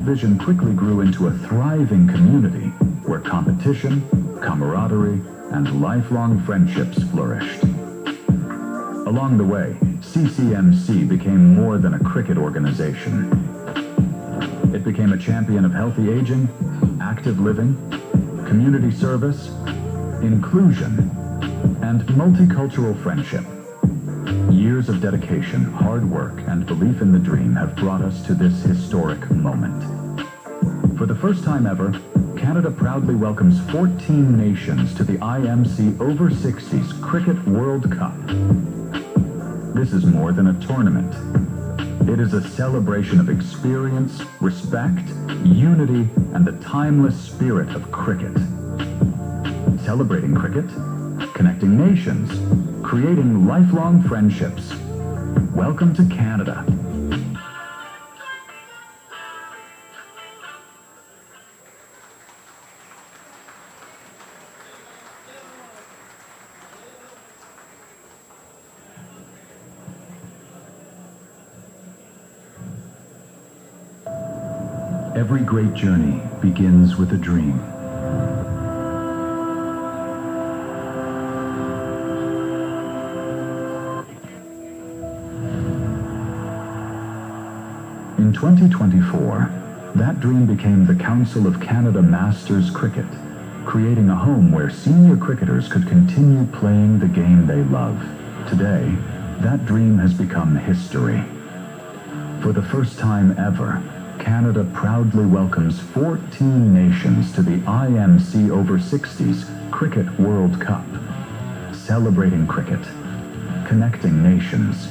Vision quickly grew into a thriving community where competition, camaraderie, and lifelong friendships flourished. Along the way, CCMC became more than a cricket organization. It became a champion of healthy aging, active living, community service, inclusion, and multicultural friendship. Years of dedication, hard work, and belief in the dream have brought us to this historic moment. For the first time ever, Canada proudly welcomes 14 nations to the IMC Over 60s Cricket World Cup. This is more than a tournament. It is a celebration of experience, respect, unity, and the timeless spirit of cricket. Celebrating cricket, connecting nations, creating lifelong friendships. Welcome to Canada. Every great journey begins with a dream. In 2024, that dream became the Council of Canada Masters Cricket, creating a home where senior cricketers could continue playing the game they love. Today, that dream has become history. For the first time ever, Canada proudly welcomes 14 nations to the IMC Over 60s Cricket World Cup. Celebrating cricket, connecting nations,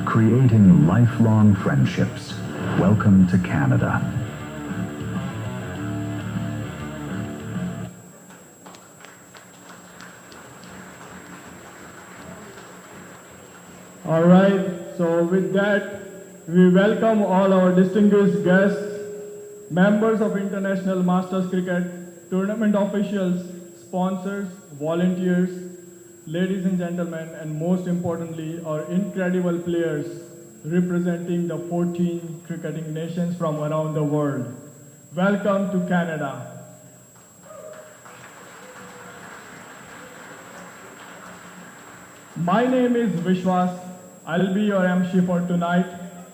creating lifelong friendships. Welcome to Canada. All right, so with that, we welcome all our distinguished guests, members of International Masters Cricket, tournament officials, sponsors, volunteers, ladies and gentlemen, and most importantly, our incredible players representing the 14 cricketing nations from around the world. Welcome to Canada. My name is Vishwas. I'll be your MC for tonight,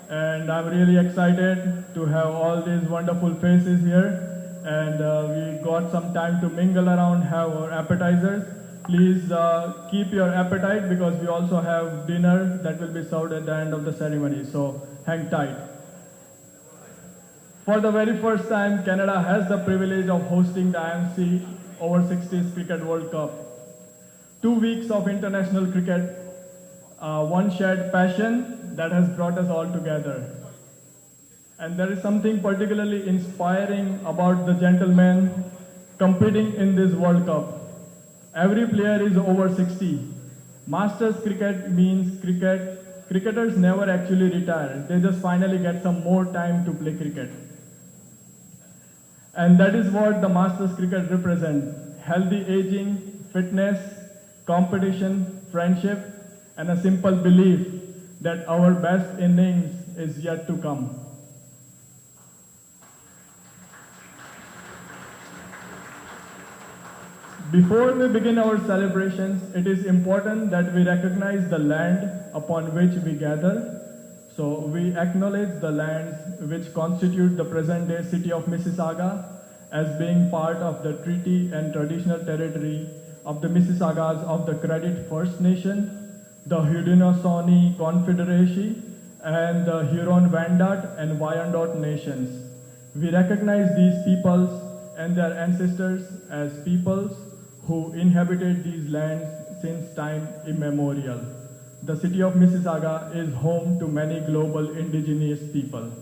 and I'm really excited to have all these wonderful faces here. And we got some time to mingle around, have our appetizers. Please keep your appetite because we also have dinner that will be served at the end of the ceremony, so hang tight. For the very first time, Canada has the privilege of hosting the IMC Over 60s Cricket World Cup. 2 weeks of international cricket, one shared passion that has brought us all together. And there is something particularly inspiring about the gentlemen competing in this World Cup. Every player is over 60. Masters cricket means cricketers never actually retire. They just finally get some more time to play cricket. And that is what the Masters cricket represents. Healthy aging, fitness, competition, friendship, and a simple belief that our best innings is yet to come. Before we begin our celebrations, it is important that we recognize the land upon which we gather. So we acknowledge the lands which constitute the present-day city of Mississauga as being part of the treaty and traditional territory of the Mississaugas of the Credit First Nation, the Haudenosaunee Confederacy, and the Huron-Wendat and Wyandot nations. We recognize these peoples and their ancestors as peoples who inhabited these lands since time immemorial. The city of Mississauga is home to many global indigenous people.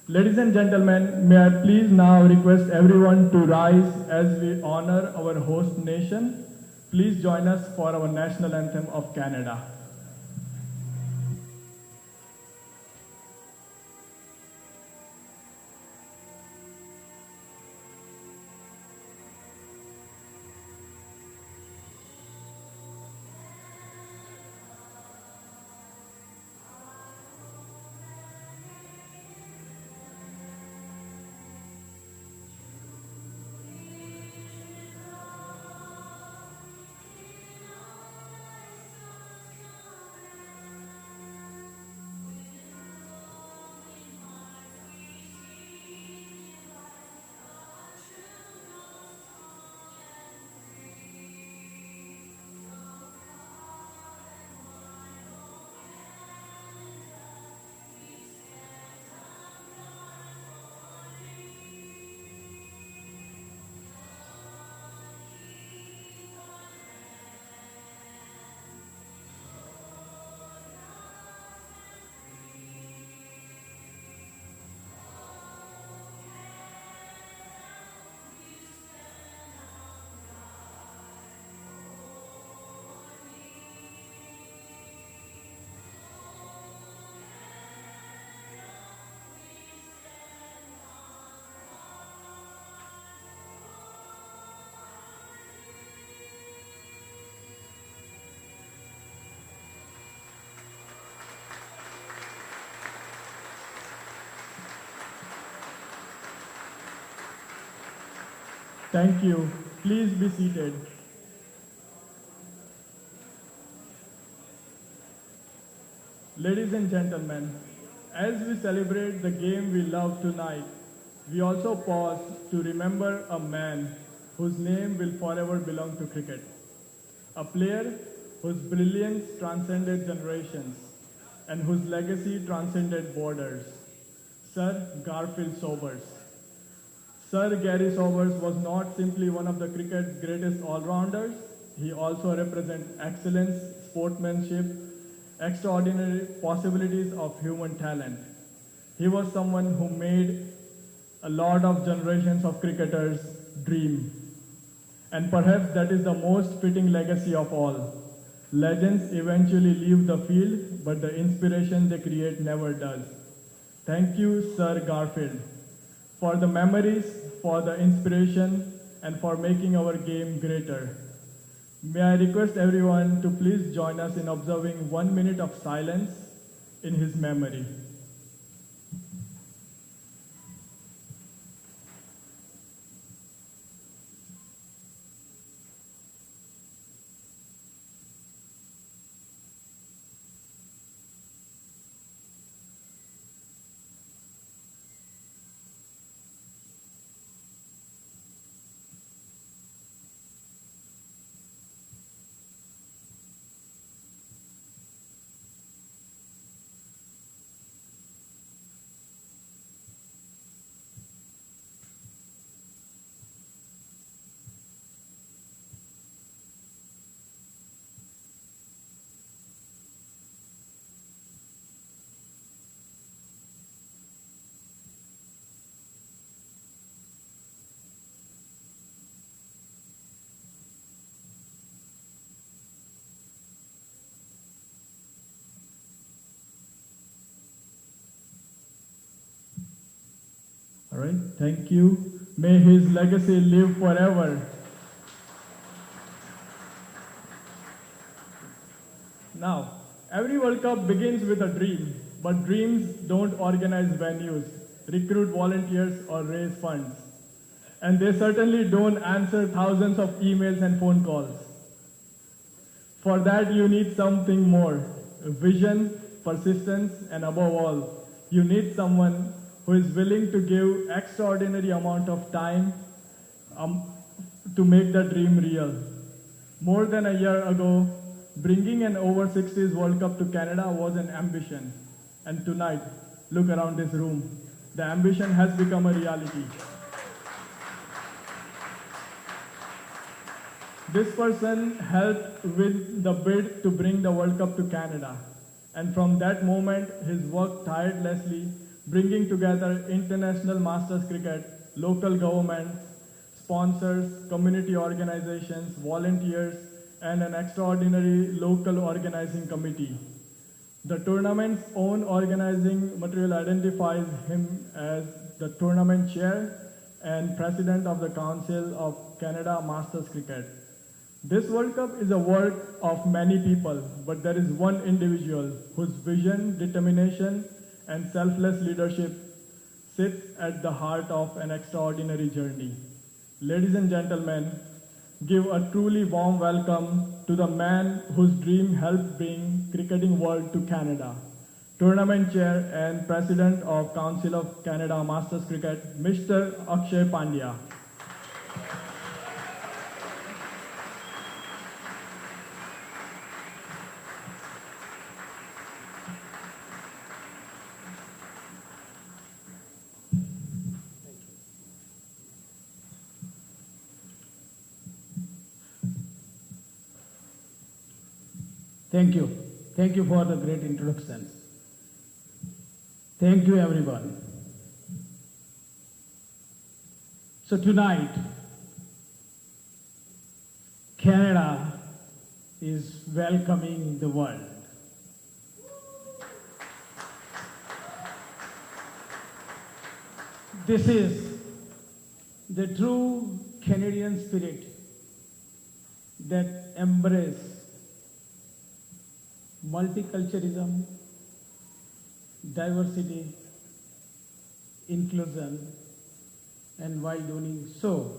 Ladies and gentlemen, may I please now request everyone to rise as we honor our host nation. Please join us for our national anthem of Canada. Thank you. Please be seated. Ladies and gentlemen, as we celebrate the game we love tonight, we also pause to remember a man whose name will forever belong to cricket. A player whose brilliance transcended generations and whose legacy transcended borders. Sir Garfield Sobers. Sir Gary Sobers was not simply one of the cricket's greatest all-rounders, he also represents excellence, sportsmanship, extraordinary possibilities of human talent. He was someone who made a lot of generations of cricketers dream. And perhaps that is the most fitting legacy of all. Legends eventually leave the field, but the inspiration they create never does. Thank you, Sir Garfield, for the memories, for the inspiration, and for making our game greater. May I request everyone to please join us in observing 1 minute of silence in his memory. All right, thank you. May his legacy live forever. Now, every World Cup begins with a dream, but dreams don't organize venues, recruit volunteers, or raise funds. And they certainly don't answer thousands of emails and phone calls. For that, you need something more: vision, persistence, and above all, you need someone who is willing to give extraordinary amount of time to make the dream real. More than a year ago, bringing an over 60s World Cup to Canada was an ambition. And tonight, look around this room. The ambition has become a reality. This person helped with the bid to bring the World Cup to Canada. And from that moment, his work tirelessly bringing together international masters cricket, local governments, sponsors, community organizations, volunteers, and an extraordinary local organizing committee. The tournament's own organizing material identifies him as the tournament chair and president of the Council of Canada Masters Cricket. This World Cup is a work of many people, but there is one individual whose vision, determination, and selfless leadership sits at the heart of an extraordinary journey. Ladies and gentlemen, give a truly warm welcome to the man whose dream helped bring cricketing world to Canada. Tournament chair and president of Council of Canada Masters Cricket, Mr. Akshay Pandya. Thank you. Thank you for the great introductions. Thank you, everyone. So tonight, Canada is welcoming the world. This is the true Canadian spirit that embraces multiculturalism, diversity, inclusion, and while doing so,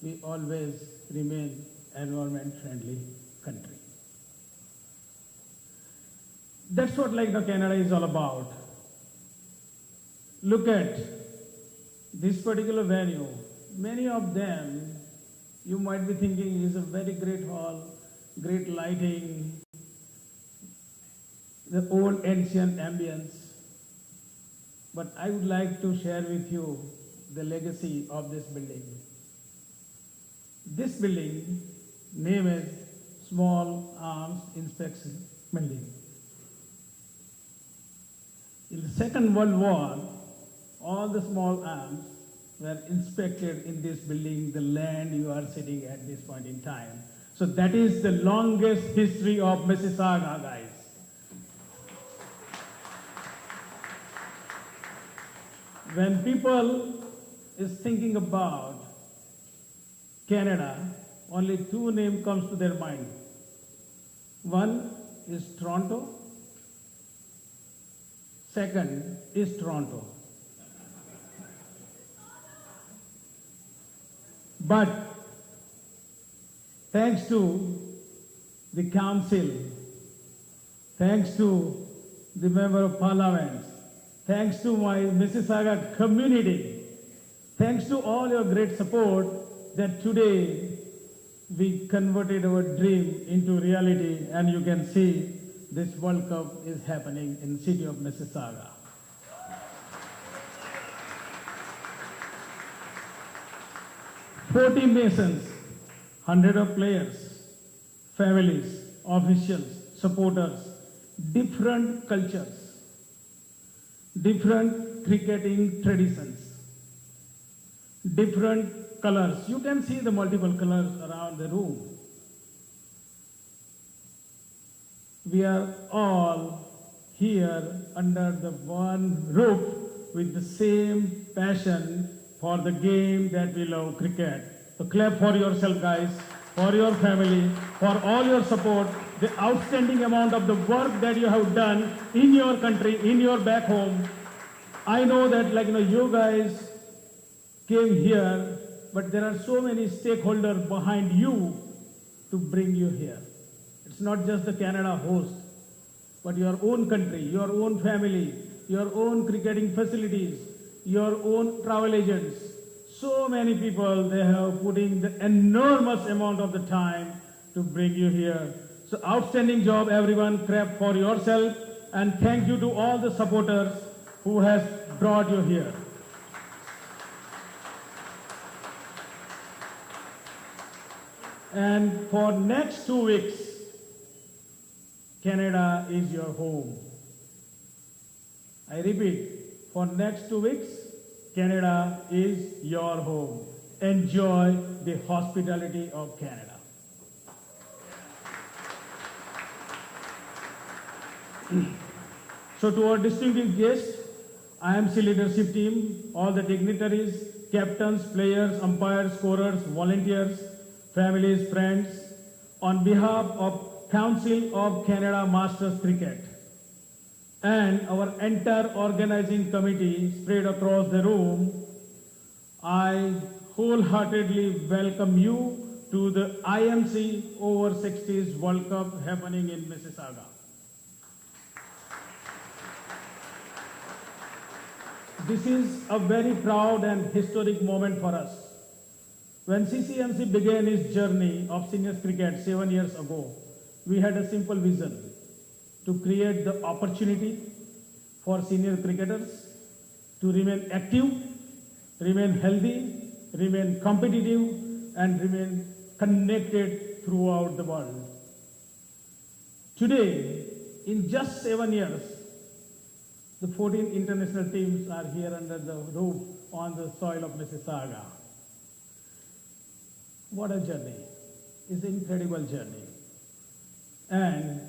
we always remain environment-friendly country. That's what Canada is all about. Look at this particular venue. Many of them, you might be thinking, is a very great hall, great lighting, the old ancient ambience. But I would like to share with you the legacy of this building. This building, name is Small Arms Inspection Building. In the Second World War, all the small arms were inspected in this building, the land you are sitting at this point in time. So that is the longest history of Mississauga, guys. When people is thinking about Canada, only two names comes to their mind. One is Toronto, second is Toronto. But thanks to the council, thanks to the member of parliament, thanks to my Mississauga community, thanks to all your great support, that today we converted our dream into reality, and you can see this World Cup is happening in the city of Mississauga. 40 nations, hundreds of players, families, officials, supporters, different cultures, different cricketing traditions, different colors. You can see the multiple colors around the room. We are all here under the one roof with the same passion for the game that we love, cricket. So clap for yourself, guys, for your family, for all your support, the outstanding amount of the work that you have done in your country, in your back home. I know that you guys came here, but there are so many stakeholders behind you to bring you here. It's not just the Canada host, but your own country, your own family, your own cricketing facilities, your own travel agents. So many people, they have put in the enormous amount of the time to bring you here. So outstanding job, everyone. Clap for yourself. And thank you to all the supporters who has brought you here. And for next 2 weeks, Canada is your home. I repeat, for next 2 weeks, Canada is your home. Enjoy the hospitality of Canada. So to our distinguished guests, IMC leadership team, all the dignitaries, captains, players, umpires, scorers, volunteers, families, friends, on behalf of Council of Canada Masters Cricket and our entire organizing committee spread across the room, I wholeheartedly welcome you to the IMC Over 60s World Cup happening in Mississauga. This is a very proud and historic moment for us. When CCMC began its journey of seniors cricket 7 years ago, we had a simple vision: to create the opportunity for senior cricketers to remain active, remain healthy, remain competitive, and remain connected throughout the world. Today, in just 7 years, the 14 international teams are here under the roof on the soil of Mississauga. What a journey. It's an incredible journey. And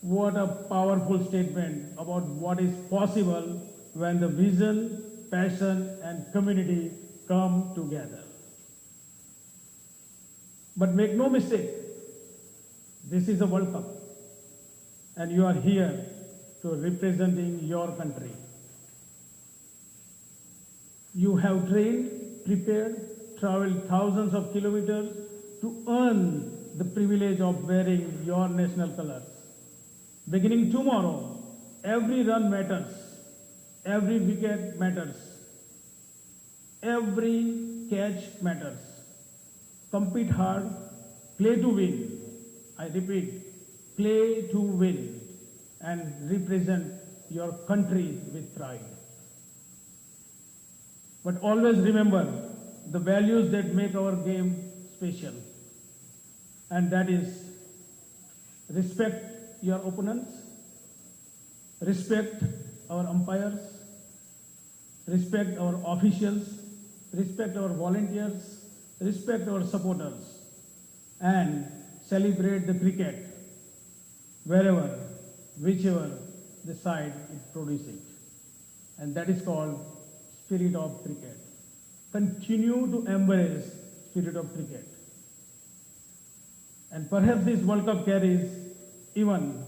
what a powerful statement about what is possible when the vision, passion, and community come together. But make no mistake, this is a World Cup, and you are here to representing your country. You have trained, prepared, travel thousands of kilometers to earn the privilege of wearing your national colors. Beginning tomorrow, every run matters, every wicket matters, every catch matters. Compete hard, play to win. I repeat, play to win and represent your country with pride. But always remember the values that make our game special. And that is respect your opponents, respect our umpires, respect our officials, respect our volunteers, respect our supporters, and celebrate the cricket wherever, whichever the side is producing. And that is called spirit of cricket. Continue to embrace spirit of cricket. And perhaps this World Cup carries even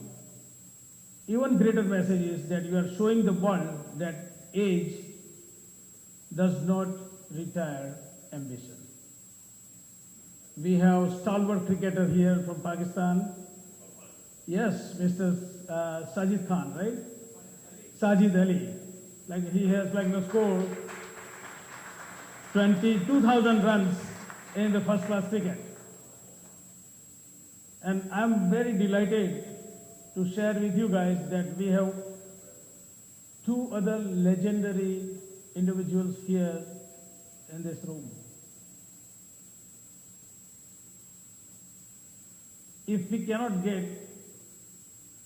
greater message is that you are showing the world that age does not retire ambition. We have stalwart cricketer here from Pakistan. Yes, Mr. Sajid Khan, right? Sajid Ali. Like he has scored 22,000 runs in the first class cricket. And I'm very delighted to share with you guys that we have two other legendary individuals here in this room. If we cannot get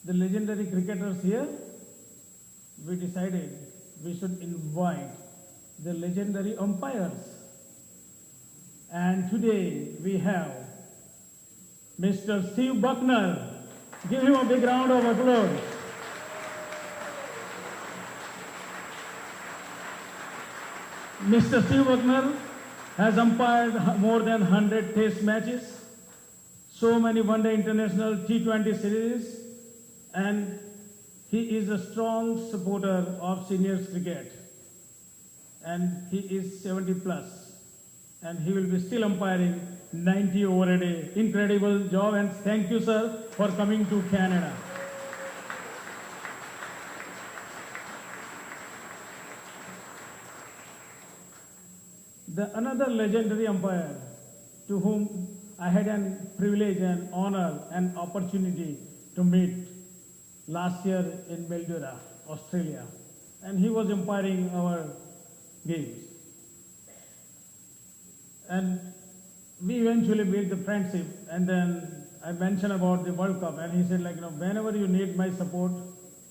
the legendary cricketers here, we decided we should invite the legendary umpires. And today we have Mr. Steve Buckner. Give him a big round of applause. Mr. Steve Buckner has umpired more than 100 test matches, so many one-day international T20 series, and he is a strong supporter of seniors cricket. And he is 70 plus, and he will be still umpiring 90 over a day. Incredible job, and thank you, sir, for coming to Canada. Another legendary umpire to whom I had a privilege and honor and opportunity to meet last year in Mildura, Australia, and he was umpiring our games. And we eventually built the friendship, and then I mentioned about the World Cup, and he said, whenever you need my support,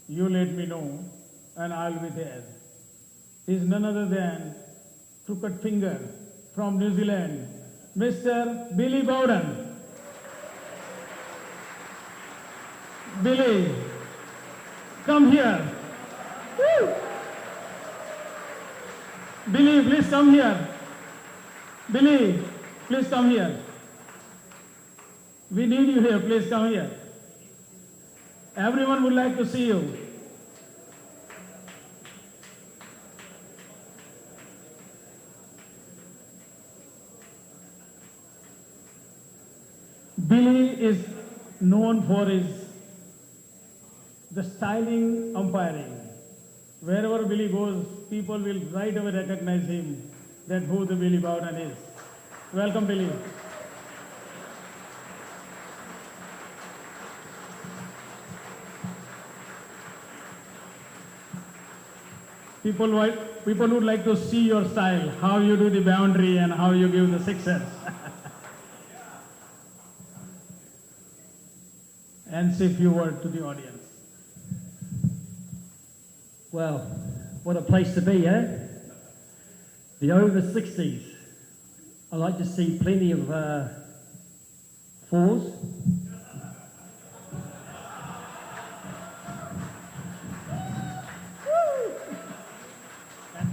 you let me know, and I'll be there. He's none other than Crooked Finger from New Zealand, Mr. Billy Bowden. Billy, come here. Woo! Billy, please come here. Billy, please come here. We need you here. Please come here. Everyone would like to see you. Billy is known for the styling umpiring. Wherever Billy goes, people will right away recognize him, that who the Billy Bowden is. Welcome, Billy. People would like to see your style, how you do the boundary and how you give the sixers. And say a few words to the audience. Well, what a place to be, eh? The over 60s. I like to see plenty of fours.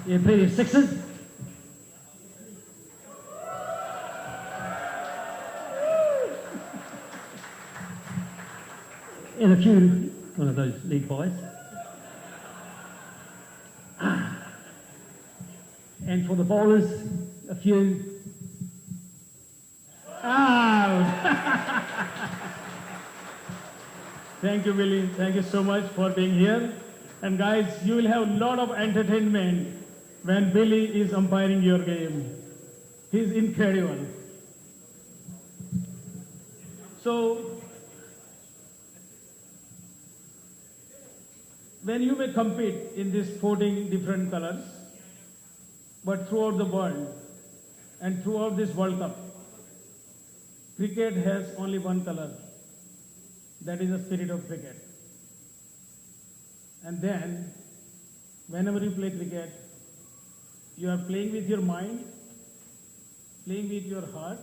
Yeah, plenty of sixes. And a few, one of those lead boys. And for the bowlers, a few Thank you, Billy. Thank you so much for being here. And guys, you will have a lot of entertainment when Billy is umpiring your game. He's incredible. So, when you may compete in these 14 different colors, but throughout the world and throughout this World Cup, cricket has only one color. That is the spirit of cricket. And then, whenever you play cricket, you are playing with your mind, playing with your heart,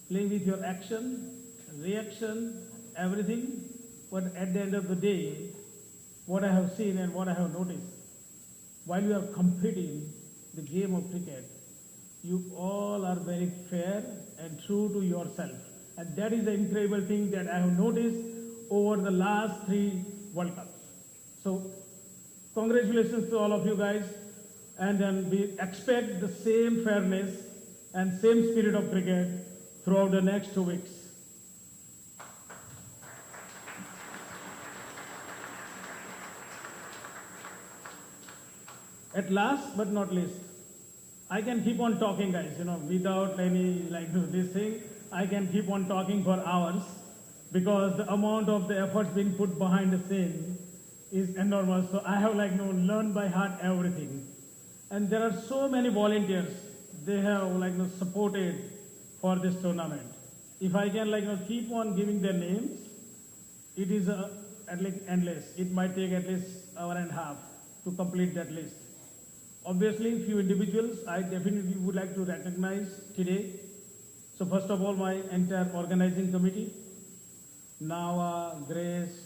playing with your action, reaction, everything. But at the end of the day, what I have seen and what I have noticed, while you are competing the game of cricket, you all are very fair and true to yourself. And that is the incredible thing that I have noticed over the last 3 World Cups. So, congratulations to all of you guys. And then we expect the same fairness and same spirit of cricket throughout the next 2 weeks. At last but not least, I can keep on talking, guys, without any this thing. I can keep on talking for hours because the amount of the efforts being put behind the scene is enormous. So I have learned by heart everything. And there are so many volunteers. They have supported for this tournament. If I can keep on giving their names, it is endless. It might take at least hour and a half to complete that list. Obviously, few individuals I definitely would like to recognize today. So first of all, my entire organizing committee, Nawa, Grace,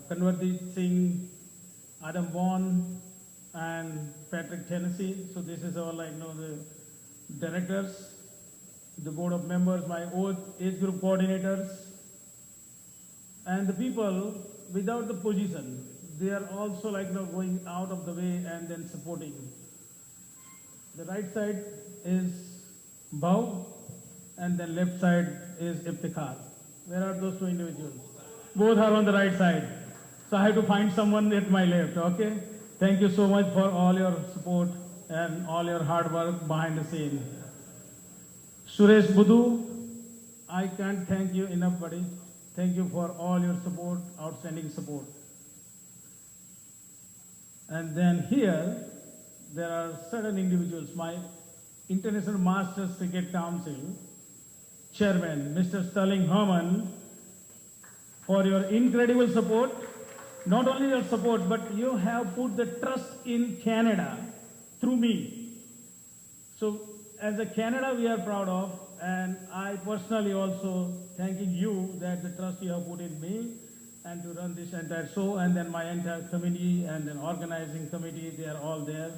Kanwardeep Singh, Adam Vaughan, and Patrick Tennessee. So this is our the directors, the board of members, my age group coordinators, and the people without the position. They are also going out of the way and then supporting. The right side is Bhav, and the left side is Iftikhar. Where are those 2 individuals? Both are on the right side. So I have to find someone at my left, okay? Thank you so much for all your support and all your hard work behind the scene. Suresh Budu, I can't thank you enough, buddy. Thank you for all your support, outstanding support. And then here, there are certain individuals. My International Masters Cricket Council Chairman, Mr. Sterling Herman, for your incredible support. Not only your support, but you have put the trust in Canada through me. So, as a Canada, we are proud of, and I personally also thanking you that the trust you have put in me and to run this entire show, and then my entire committee and then organizing committee, they are all there.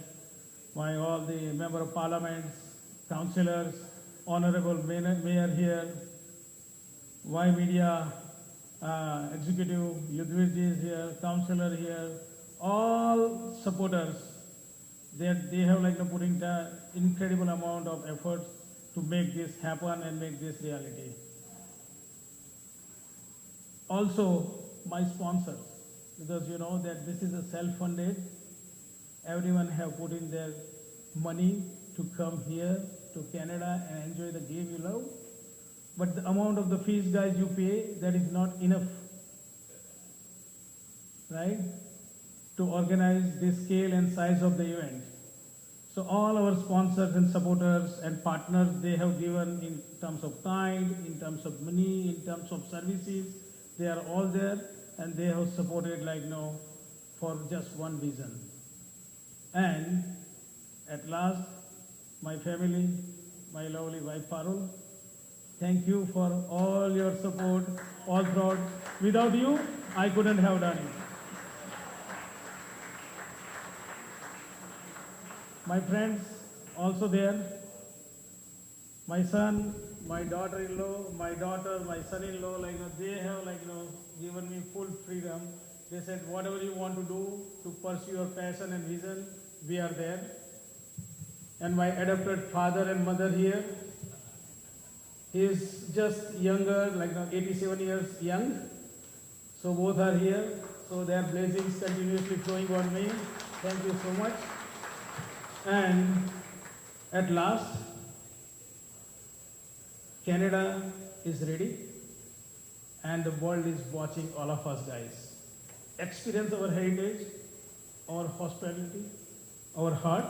All the member of parliaments, councillors, honorable mayor here, Y Media executive, Yudhvirji is here, councillor here, all supporters. They have putting the incredible amount of efforts to make this happen and make this reality. Also, my sponsors, because you know that this is a self-funded. Everyone have put in their money to come here to Canada and enjoy the game you love. But the amount of the fees, guys, you pay, that is not enough, right, to organize the scale and size of the event. So all our sponsors and supporters and partners, they have given in terms of time, in terms of money, in terms of services. They are all there, and they have supported for just one vision. And at last, my family, my lovely wife Parul, thank you for all your support all throughout. Without you, I couldn't have done it. My friends also there, my son, my daughter-in-law, my daughter, my son-in-law, they have given me full freedom. They said, whatever you want to do to pursue your passion and vision, we are there. And my adopted father and mother here, He is just younger, like now 87 years young. So both are here. So their blessings continuously flowing on me. Thank you so much. And at last, Canada is ready and the world is watching all of us guys. Experience our heritage, our hospitality, our heart,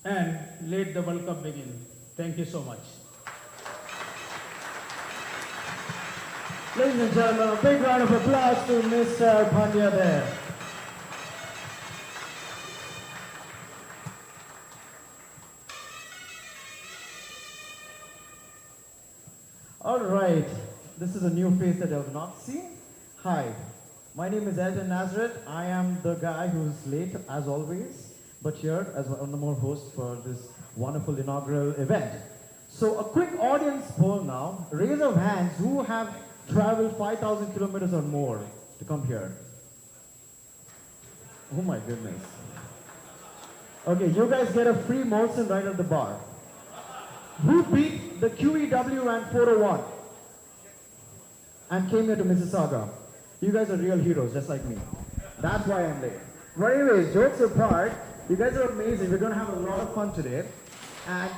and let the World Cup begin. Thank you so much. Ladies and gentlemen, a big round of applause to Mr. Pandya there. All right, this is a new face that I have not seen. Hi, my name is Elton Nazareth. I am the guy who's late as always, but here as one of the more hosts for this wonderful inaugural event. So a quick audience poll now. Raise of hands who have traveled 5,000 kilometers or more to come here. Oh my goodness. Okay, you guys get a free Molson right at the bar. Who beat the QEW and 401 and came here to Mississauga? You guys are real heroes, just like me. That's why I'm late. But anyways, jokes apart, you guys are amazing. We're going to have a lot of fun today. And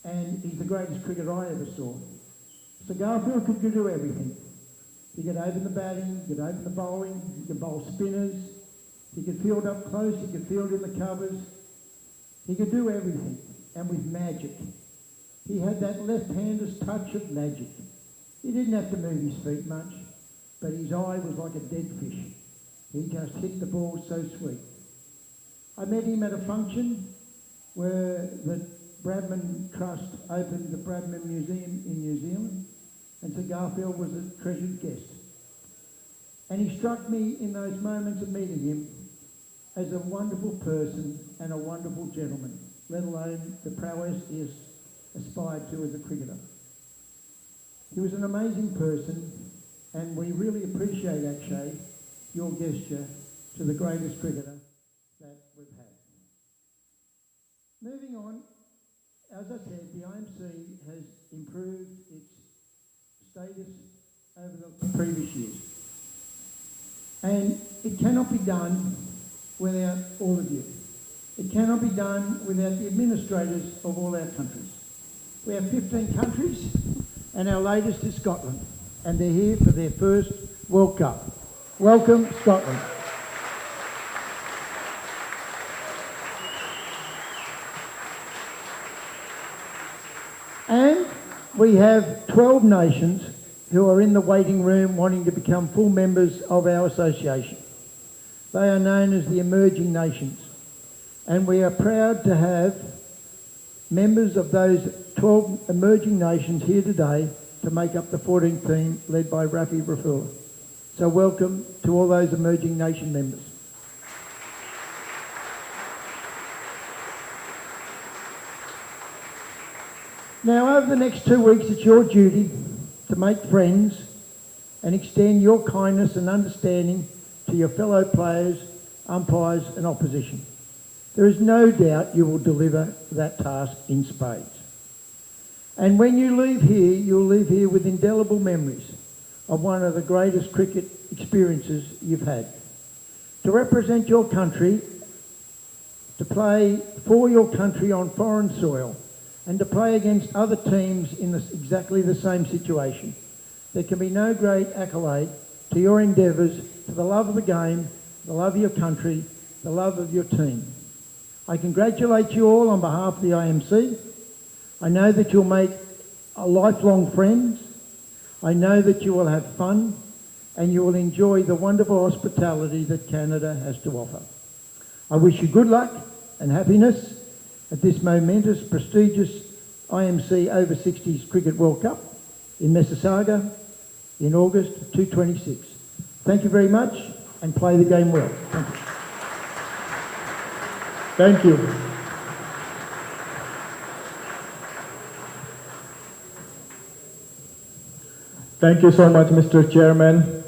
and he's the greatest cricketer I ever saw. So Garfield could do everything. He could open the batting, he could open the bowling, he could bowl spinners, he could field up close, he could field in the covers. He could do everything, and with magic. He had that left-hander's touch of magic. He didn't have to move his feet much, but his eye was like a dead fish. He just hit the ball so sweet. I met him at a function where the Bradman Trust opened the Bradman Museum in New Zealand, and Sir Garfield was a treasured guest. And he struck me in those moments of meeting him as a wonderful person and a wonderful gentleman, let alone the prowess he has aspired to as a cricketer. He was an amazing person, and we really appreciate, Akshay, your gesture to the greatest cricketer that we've had. Moving on, as I said, the IMC has improved its status over the previous years. And it cannot be done without all of you. It cannot be done without the administrators of all our countries. We have 15 countries, and our latest is Scotland, and they're here for their first World Cup. Welcome, Scotland. And we have 12 nations who are in the waiting room wanting to become full members of our association. They are known as the emerging nations, and we are proud to have members of those 12 emerging nations here today to make up the 14th team led by Rafi Rafula. So welcome to all those emerging nation members. Now, over the next 2 weeks, it's your duty to make friends and extend your kindness and understanding to your fellow players, umpires and opposition. There is no doubt you will deliver that task in spades. And when you leave here, you'll leave here with indelible memories of one of the greatest cricket experiences you've had. To represent your country, to play for your country on foreign soil, and to play against other teams in exactly the same situation. There can be no great accolade to your endeavours, to the love of the game, the love of your country, the love of your team. I congratulate you all on behalf of the IMC. I know that you'll make lifelong friends. I know that you will have fun, and you will enjoy the wonderful hospitality that Canada has to offer. I wish you good luck and happiness at this momentous, prestigious IMC Over 60s Cricket World Cup in Mississauga in August 2026. Thank you very much, and play the game well. Thank you. Thank you. Thank you so much, Mr. Chairman.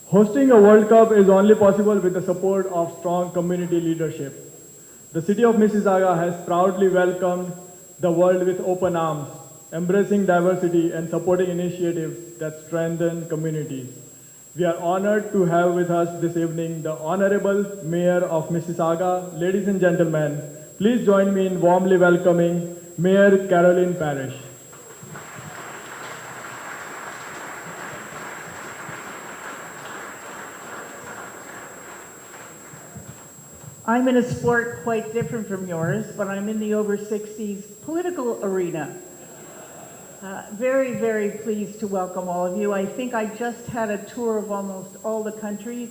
Hosting a World Cup is only possible with the support of strong community leadership. The city of Mississauga has proudly welcomed the world with open arms, embracing diversity and supporting initiatives that strengthen communities. We are honored to have with us this evening the Honorable Mayor of Mississauga. Ladies and gentlemen, please join me in warmly welcoming Mayor Caroline Parrish. I'm in a sport quite different from yours, but I'm in the over 60s political arena. Very, very pleased to welcome all of you. I think I just had a tour of almost all the countries.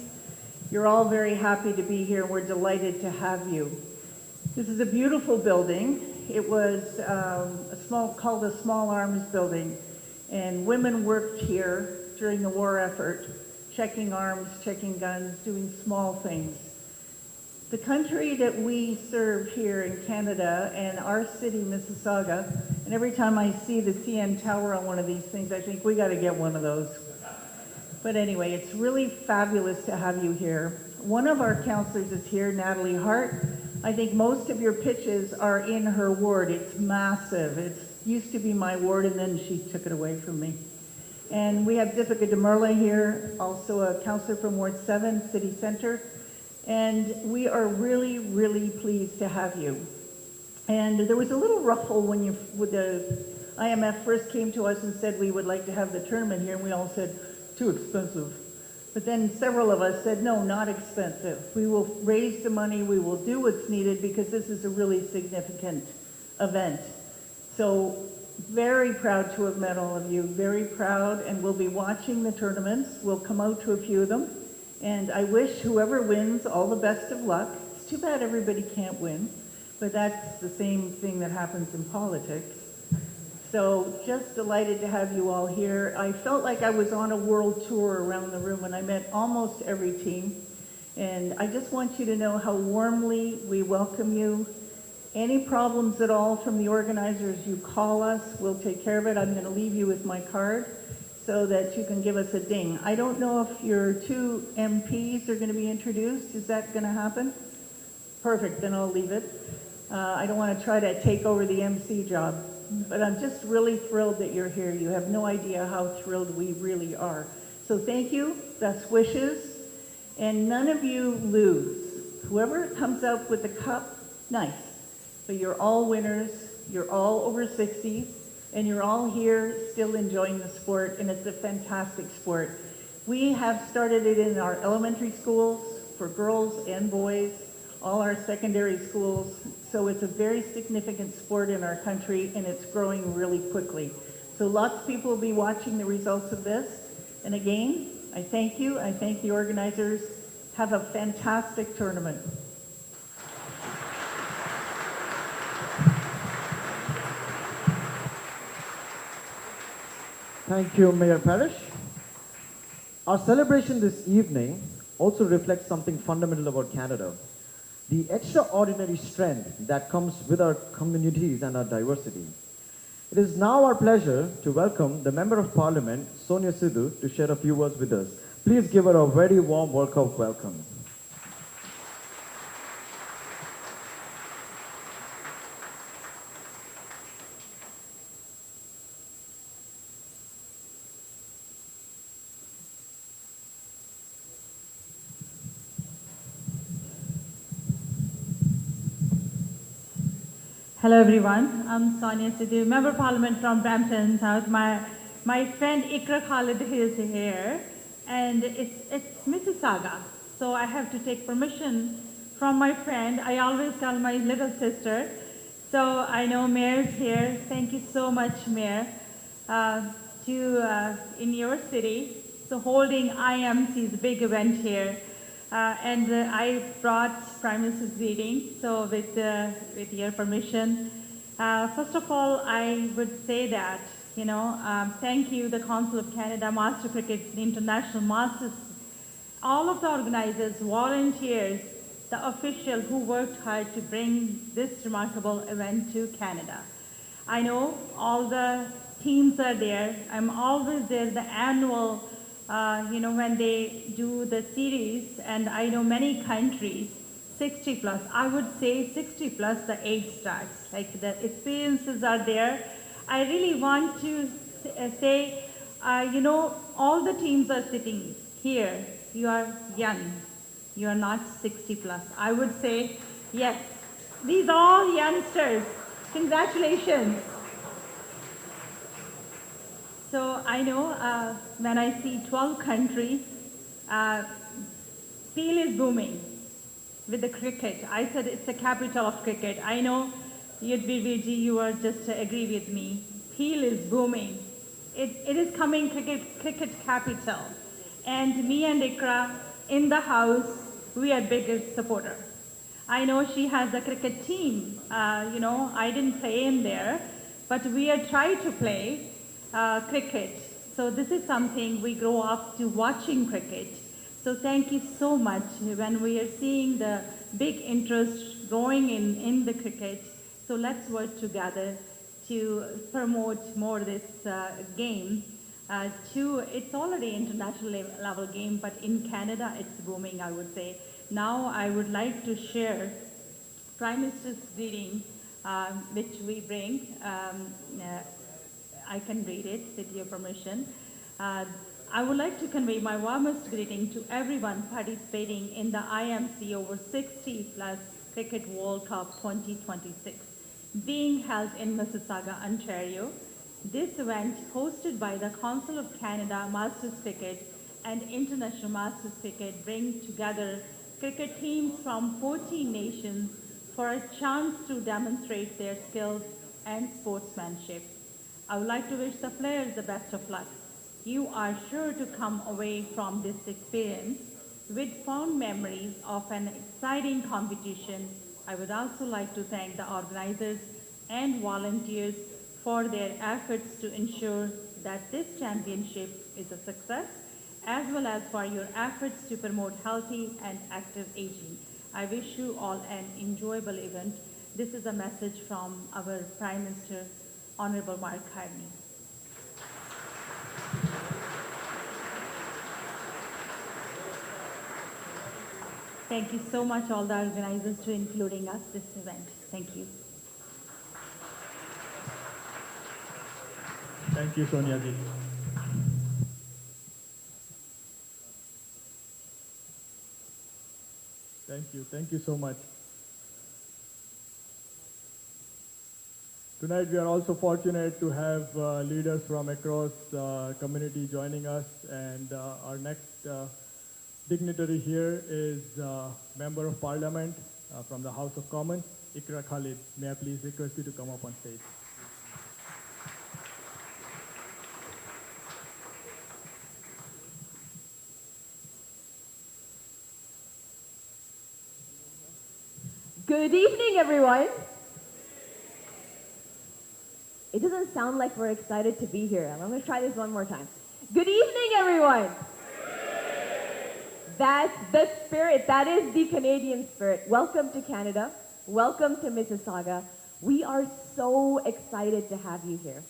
You're all very happy to be here. We're delighted to have you. This is a beautiful building. It was called a Small Arms Building, and women worked here during the war effort, checking arms, checking guns, doing small things. The country that we serve here in Canada and our city, Mississauga, and every time I see the CN Tower on one of these things, I think we got to get one of those. But anyway, it's really fabulous to have you here. One of our councillors is here, Natalie Hart. I think most of your pitches are in her ward. It's massive. It used to be my ward, and then she took it away from me. And we have Deepika Demerla here, also a councillor from Ward 7, City Centre. And we are really, really pleased to have you. And there was a little ruffle when the IMF first came to us and said we would like to have the tournament here, and we all said, too expensive. But then several of us said, no, not expensive. We will raise the money, we will do what's needed because this is a really significant event. So very proud to have met all of you, very proud, and we'll be watching the tournaments. We'll come out to a few of them. And I wish whoever wins all the best of luck. It's too bad everybody can't win, but that's the same thing that happens in politics. So just delighted to have you all here. I felt like I was on a world tour around the room and I met almost every team. And I just want you to know how warmly we welcome you. Any problems at all from the organizers, you call us, we'll take care of it. I'm going to leave you with my card so that you can give us a ding. I don't know if your two MPs are going to be introduced. Is that going to happen? Perfect, then I'll leave it. I don't want to try to take over the MC job, but I'm just really thrilled that you're here. You have no idea how thrilled we really are. So thank you, best wishes, and none of you lose. Whoever comes out with the cup, nice. But you're all winners, you're all over 60s, and you're all here still enjoying the sport, and it's a fantastic sport. We have started it in our elementary schools for girls and boys, all our secondary schools, so it's a very significant sport in our country, and it's growing really quickly. So lots of people will be watching the results of this, and again, I thank you, I thank the organizers. Have a fantastic tournament. Thank you, Mayor Parrish. Our celebration this evening also reflects something fundamental about Canada, the extraordinary strength that comes with our communities and our diversity. It is now our pleasure to welcome the Member of Parliament, Sonia Sidhu, to share a few words with us. Please give her a very warm workout welcome. Hello everyone, I'm Sonia Sidhu, Member of Parliament from Brampton South. My friend Ikra Khalid is here, and it's Mississauga. So I have to take permission from my friend. I always call my little sister. So I know Mayor's here. Thank you so much, Mayor, in your city, so holding IMC's big event here. I brought Prime Minister's greeting, so with your permission. First of all, I would say that, thank you, the Council of Canada, Master Cricket, the International Masters, all of the organizers, volunteers, the officials who worked hard to bring this remarkable event to Canada. I know all the teams are there. I'm always there, the annual when they do the series, and I know many countries, 60 plus, I would say 60 plus the age starts, like the experiences are there. I really want to say, all the teams are sitting here, you are young, you are not 60 plus. I would say, yes, these are all youngsters, congratulations. So I know when I see 12 countries, Peel is booming with the cricket. I said it's the capital of cricket. I know Yudhviji, you are just agree with me. Peel is booming. It is coming cricket capital. And me and Ikra in the house, we are biggest supporter. I know she has a cricket team. I didn't play in there, but we are trying to play cricket. So this is something we grow up to watching cricket. So thank you so much when we are seeing the big interest growing in the cricket. So let's work together to promote more this game. It's already international level game, but in Canada it's booming, I would say. Now I would like to share Prime Minister's greeting, which we bring. I can read it with your permission. I would like to convey my warmest greeting to everyone participating in the IMC Over 60 Plus Cricket World Cup 2026. being held in Mississauga, Ontario. This event, hosted by the Council of Canada Masters Cricket and International Masters Cricket, brings together cricket teams from 14 nations for a chance to demonstrate their skills and sportsmanship. I would like to wish the players the best of luck. You are sure to come away from this experience with fond memories of an exciting competition. I would also like to thank the organizers and volunteers for their efforts to ensure that this championship is a success, as well as for your efforts to promote healthy and active aging. I wish you all an enjoyable event. This is a message from our Prime Minister, Honorable Mark Carney. Thank you so much, all the organizers, for including us this event. Thank you. Thank you, Sonia ji. Thank you so much. Tonight we are also fortunate to have leaders from across community joining us, and our next dignitary here is Member of Parliament from the House of Commons, Ikra Khalid. May I please request you to come up on stage. Good evening, everyone. It doesn't sound like we're excited to be here. I'm going to try this one more time. Good evening, everyone. That's the spirit. That is the Canadian spirit. Welcome to Canada. Welcome to Mississauga. We are so excited to have you here.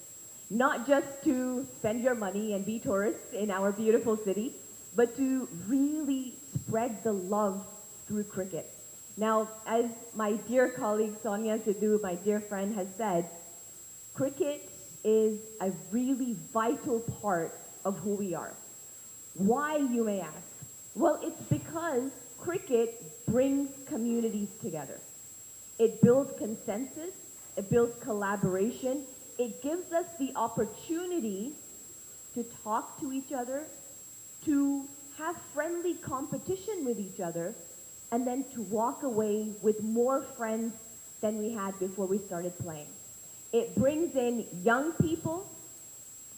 Not just to spend your money and be tourists in our beautiful city, but to really spread the love through cricket. Now, as my dear colleague Sonia Sidhu, my dear friend, has said, cricket is a really vital part of who we are. Why, you may ask? Well, it's because cricket brings communities together. It builds consensus, it builds collaboration, it gives us the opportunity to talk to each other, to have friendly competition with each other, and then to walk away with more friends than we had before we started playing. It brings in young people,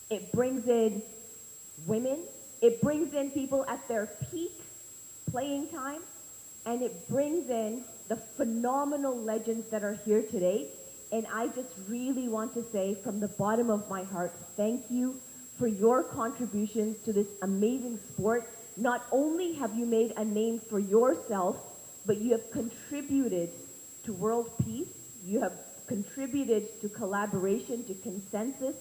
it brings in women, it brings in people at their peak playing time, and it brings in the phenomenal legends that are here today. And I just really want to say from the bottom of my heart, thank you for your contributions to this amazing sport. Not only have you made a name for yourself, but you have contributed to world peace, you have contributed to collaboration, to consensus,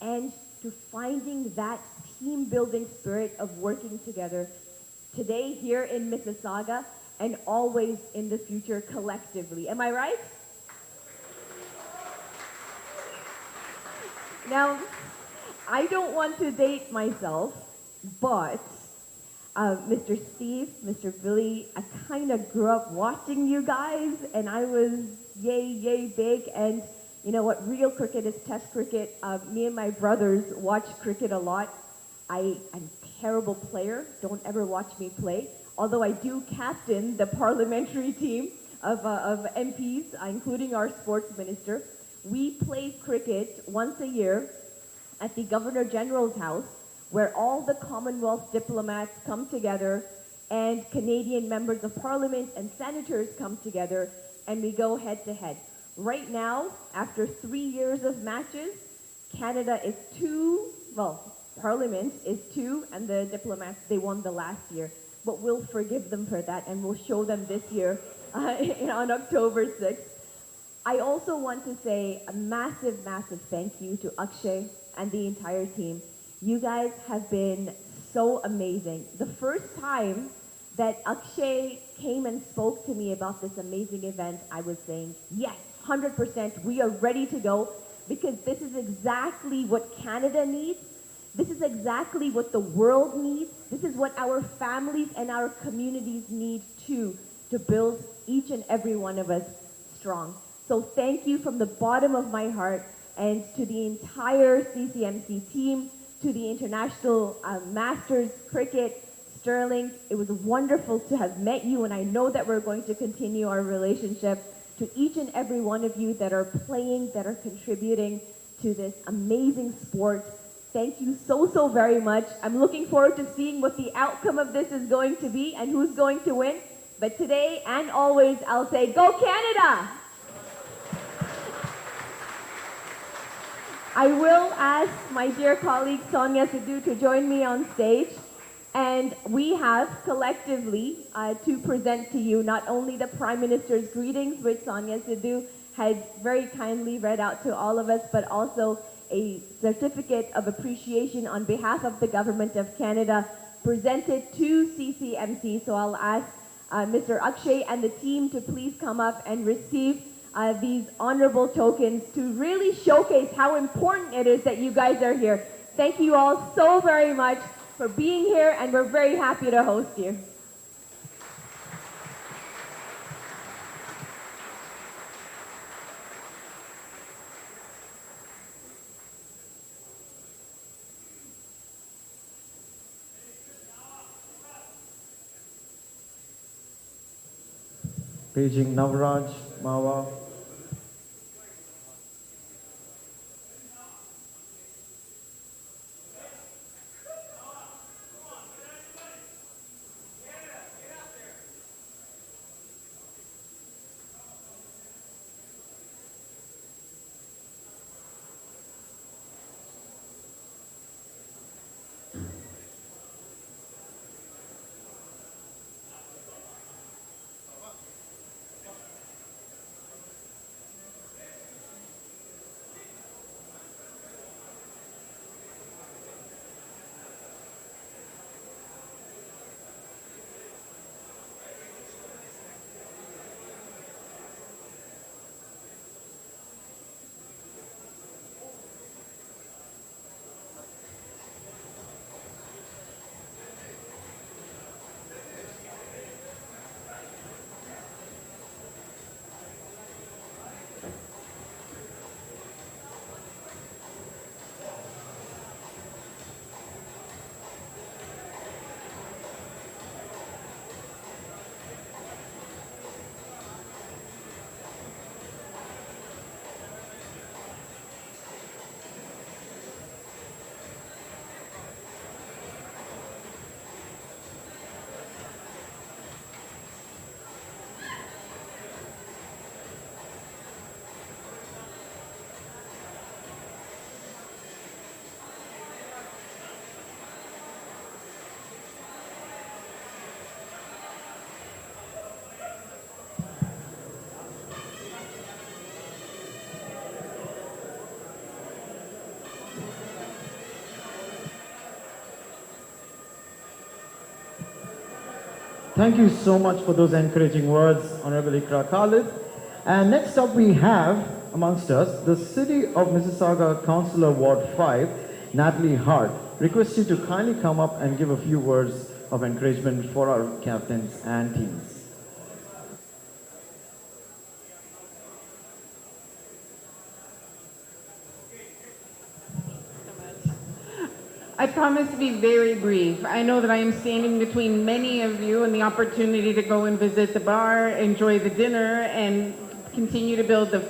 and to finding that team-building spirit of working together today here in Mississauga and always in the future collectively. Am I right? Now, I don't want to date myself, but Mr. Steve, Mr. Billy, I kind of grew up watching you guys, and I was yay big. And you know what? Real cricket is test cricket. Me and my brothers watch cricket a lot. I'm a terrible player. Don't ever watch me play. Although I do captain the parliamentary team of MPs, including our sports minister. We play cricket once a year at the Governor General's house, where all the Commonwealth diplomats come together and Canadian members of parliament and senators come together, and we go head to head. Right now, after 3 years of matches, Canada is 2, well, Parliament is 2, and the diplomats, they won the last year. But we'll forgive them for that, and we'll show them this year on October 6th. I also want to say a massive thank you to Akshay and the entire team. You guys have been so amazing. The first time that Akshay came and spoke to me about this amazing event, I was saying, yes, 100%, we are ready to go, because this is exactly what Canada needs. This is exactly what the world needs. This is what our families and our communities need too, to build each and every one of us strong. So thank you from the bottom of my heart, and to the entire CCMC team, to the International Masters Cricket, Sterling. It was wonderful to have met you, and I know that we're going to continue our relationship. To each and every one of you that are playing, that are contributing to this amazing sport, thank you so, so very much. I'm looking forward to seeing what the outcome of this is going to be and who's going to win. But today and always, I'll say, go Canada! I will ask my dear colleague Sonia Sidhu to join me on stage. And we have collectively to present to you not only the Prime Minister's greetings, which Sonia Sidhu had very kindly read out to all of us, but also a certificate of appreciation on behalf of the Government of Canada presented to CCMC. So I'll ask Mr. Akshay and the team to please come up and receive these honorable tokens to really showcase how important it is that you guys are here. Thank you all so very much for being here, and we're very happy to host you. Paging Navraj, Mawa. Thank you so much for those encouraging words, Honorable Ikra Khalid. And next up we have amongst us the City of Mississauga Councillor Ward 5, Natalie Hart. Request you to kindly come up and give a few words of encouragement for our captains and teams. I promise to be very brief. I know that I am standing between many of you and the opportunity to go and visit the bar, enjoy the dinner, and continue to build the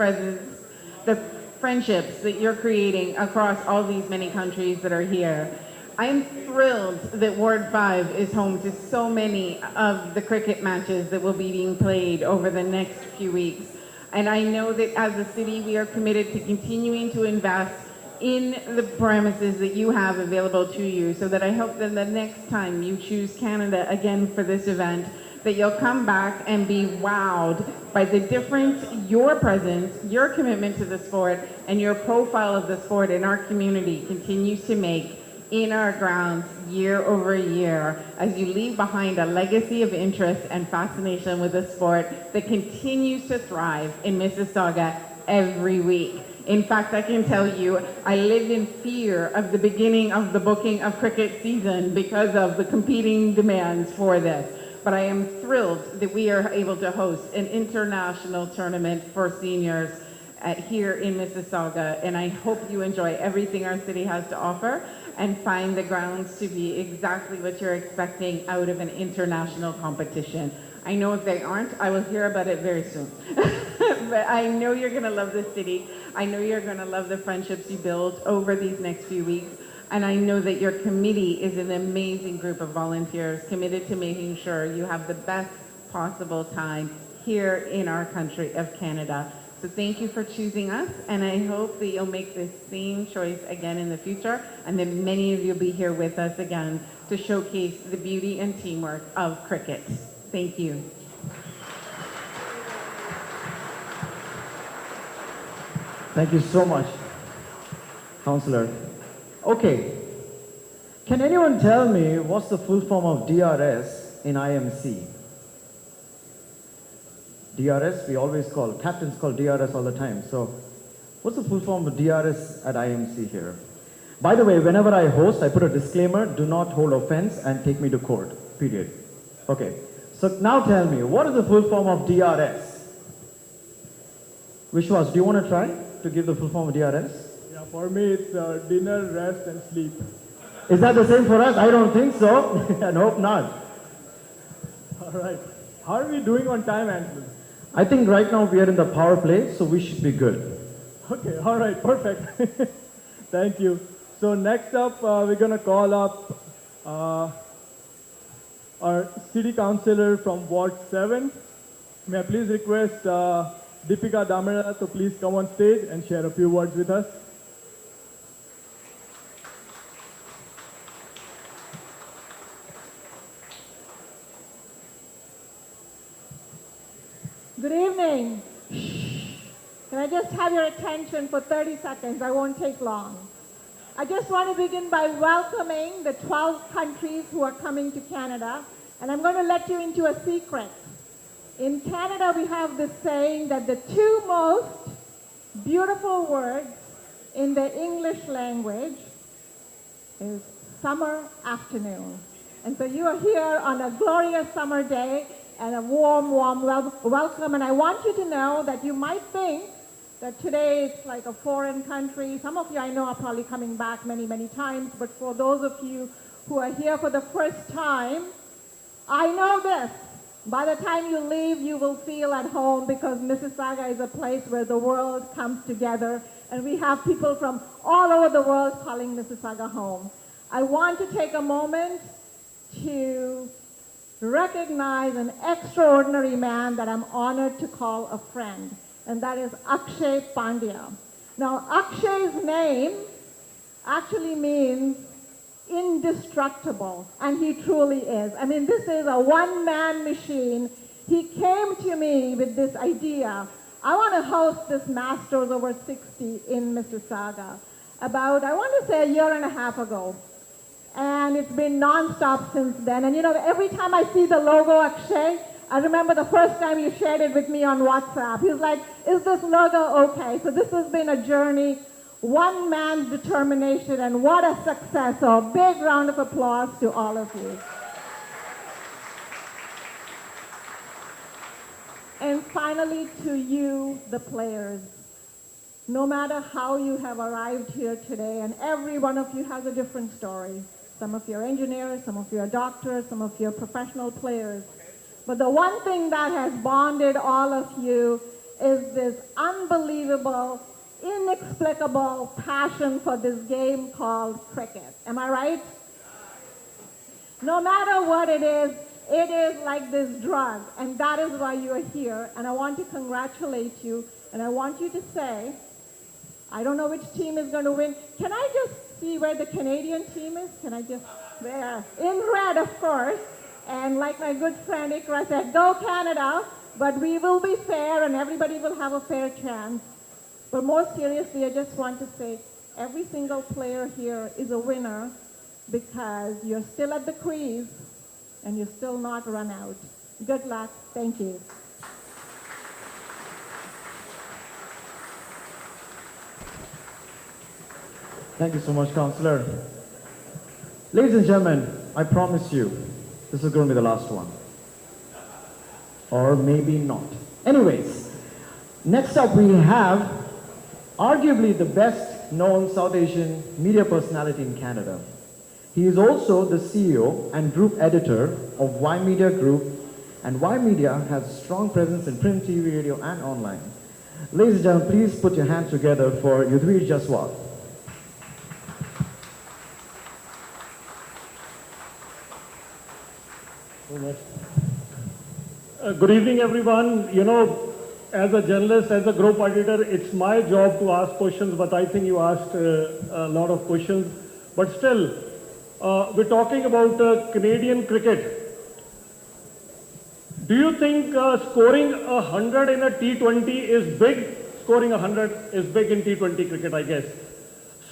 friendships that you're creating across all these many countries that are here. I am thrilled that Ward 5 is home to so many of the cricket matches that will be being played over the next few weeks. And I know that as a city, we are committed to continuing to invest in the premises that you have available to you, so that I hope that the next time you choose Canada again for this event, that you'll come back and be wowed by the difference your presence, your commitment to the sport, and your profile of the sport in our community continues to make in our grounds year over year, as you leave behind a legacy of interest and fascination with the sport that continues to thrive in Mississauga every week. In fact, I can tell you, I lived in fear of the beginning of the booking of cricket season because of the competing demands for this. but I am thrilled that we are able to host an international tournament for seniors here in Mississauga, and I hope you enjoy everything our city has to offer and find the grounds to be exactly what you're expecting out of an international competition. I know if they aren't, I will hear about it very soon. But I know you're going to love this city. I know you're going to love the friendships you build over these next few weeks. And I know that your committee is an amazing group of volunteers committed to making sure you have the best possible time here in our country of Canada. So thank you for choosing us, and I hope that you'll make the same choice again in the future, and that many of you will be here with us again to showcase the beauty and teamwork of cricket. Thank you. Thank you so much, Councillor. Okay, can anyone tell me what's the full form of DRS in IMC? DRS, we always call, captains call DRS all the time. So what's the full form of DRS at IMC here? By the way, whenever I host, I put a disclaimer, do not hold offense and take me to court, period. Okay, so now tell me, what is the full form of DRS? Vishwas, do you want to try to give the full form of DRS? Yeah, for me it's dinner, rest and sleep. Is that the same for us? I don't think so, and hope not. All right. How are we doing on time, Anthony? I think right now we are in the power play, so we should be good. Okay, all right, perfect. Thank you. So next up, we're going to call up our city councillor from Ward 7. May I please request Deepika Damera to please come on stage and share a few words with us. Good evening. Can I just have your attention for 30 seconds? I won't take long. I just want to begin by welcoming the 12 countries who are coming to Canada, and I'm going to let you into a secret. In Canada, we have this saying that the two most beautiful words in the English language is summer afternoon. And so you are here on a glorious summer day, and a warm welcome. And I want you to know that you might think that today it's like a foreign country. Some of you I know are probably coming back many, many times, but for those of you who are here for the first time, I know this. By the time you leave, you will feel at home, because Mississauga is a place where the world comes together, and we have people from all over the world calling Mississauga home. I want to take a moment to recognize an extraordinary man that I'm honored to call a friend, and that is Akshay Pandya. Now, Akshay's name actually means indestructible, and he truly is. I mean, this is a one-man machine. He came to me with this idea. I want to host this Masters over 60 in Mississauga about, I want to say, a year and a half ago. And it's been non-stop since then. And you know, every time I see the logo Akshay, I remember the first time you shared it with me on WhatsApp. He's like, is this logo okay? So this has been a journey, one man's determination, and what a success. So a big round of applause to all of you. And finally, to you, the players. No matter how you have arrived here today, and every one of you has a different story. Some of you are engineers, some of you are doctors, some of you are professional players. But the one thing that has bonded all of you is this unbelievable, inexplicable passion for this game called cricket. Am I right? No matter what it is like this drug, and that is why you are here. And I want to congratulate you, and I want you to say, I don't know which team is going to win. Can I just see where the Canadian team is? Can I just, there, in red, of course. And like my good friend Ikra said, go Canada, but we will be fair and everybody will have a fair chance. But more seriously, I just want to say, every single player here is a winner because you're still at the crease and you're still not run out. Good luck. Thank you. Thank you so much, Councillor. Ladies and gentlemen, I promise you, this is going to be the last one. or maybe not. Anyways, next up we have arguably the best known South Asian media personality in Canada. He is also the CEO and group editor of Y Media Group, and Y Media has strong presence in print, TV, radio, and online. Ladies and gentlemen, please put your hands together for Yudhvir Jaswal. Good evening, everyone. You know, as a journalist, as a group editor, it's my job to ask questions, but I think you asked a lot of questions. But still, we're talking about Canadian cricket. Do you think scoring 100 in a T20 is big? Scoring 100 is big in T20 cricket, I guess.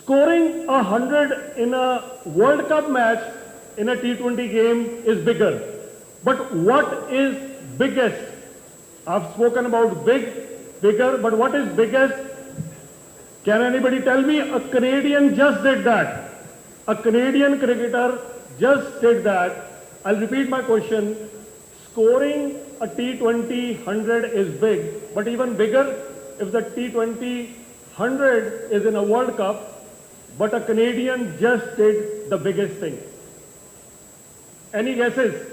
Scoring 100 in a World Cup match in a T20 game is bigger. But what is biggest? I've spoken about bigger, but what is biggest? Can anybody tell me? A Canadian just did that. A Canadian cricketer just did that. I'll repeat my question. Scoring a T20 100 is big, but even bigger if the T20 100 is in a World Cup, but a Canadian just did the biggest thing. Any guesses?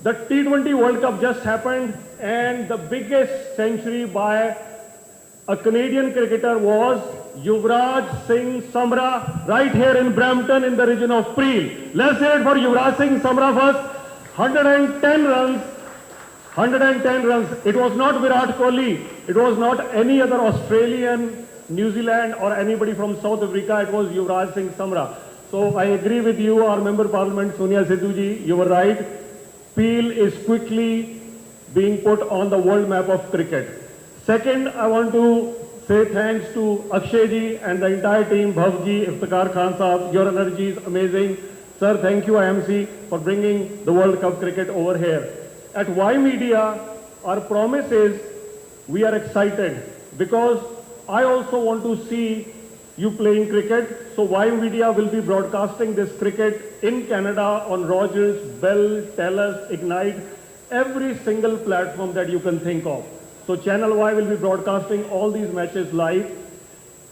The T20 World Cup just happened, and the biggest century by a Canadian cricketer was Yuvraj Singh Samra, right here in Brampton in the region of Peel. Let's hear it for Yuvraj Singh Samra first. 110 runs. 110 runs. It was not Virat Kohli. It was not any other Australian, New Zealand, or anybody from South Africa. It was Yuvraj Singh Samra. So I agree with you, our Member of Parliament Sonia Sidhu ji. You were right. Peel is quickly being put on the world map of cricket. Second, I want to say thanks to Akshay ji and the entire team, Bhav ji, Iftikhar Khan Saab. Your energy is amazing. Sir, thank you IMC for bringing the World Cup cricket over here. At Y Media, our promise is we are excited because I also want to see you playing cricket. So Y Media will be broadcasting this cricket in Canada on Rogers, Bell, Telus, Ignite, every single platform that you can think of. So Channel Y will be broadcasting all these matches live.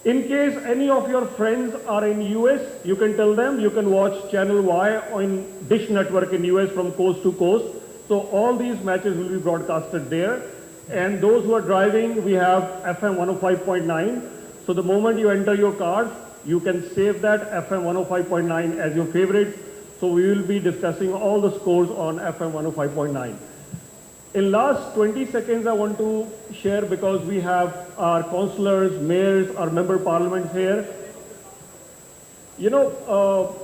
In case any of your friends are in US, you can tell them you can watch Channel Y on Dish Network in US from coast to coast. So all these matches will be broadcasted there. And those who are driving, we have FM 105.9. So the moment you enter your car, you can save that FM 105.9 as your favorite. So we will be discussing all the scores on FM 105.9. In last 20 seconds, I want to share, because we have our councillors, mayors, our member parliaments here. You know,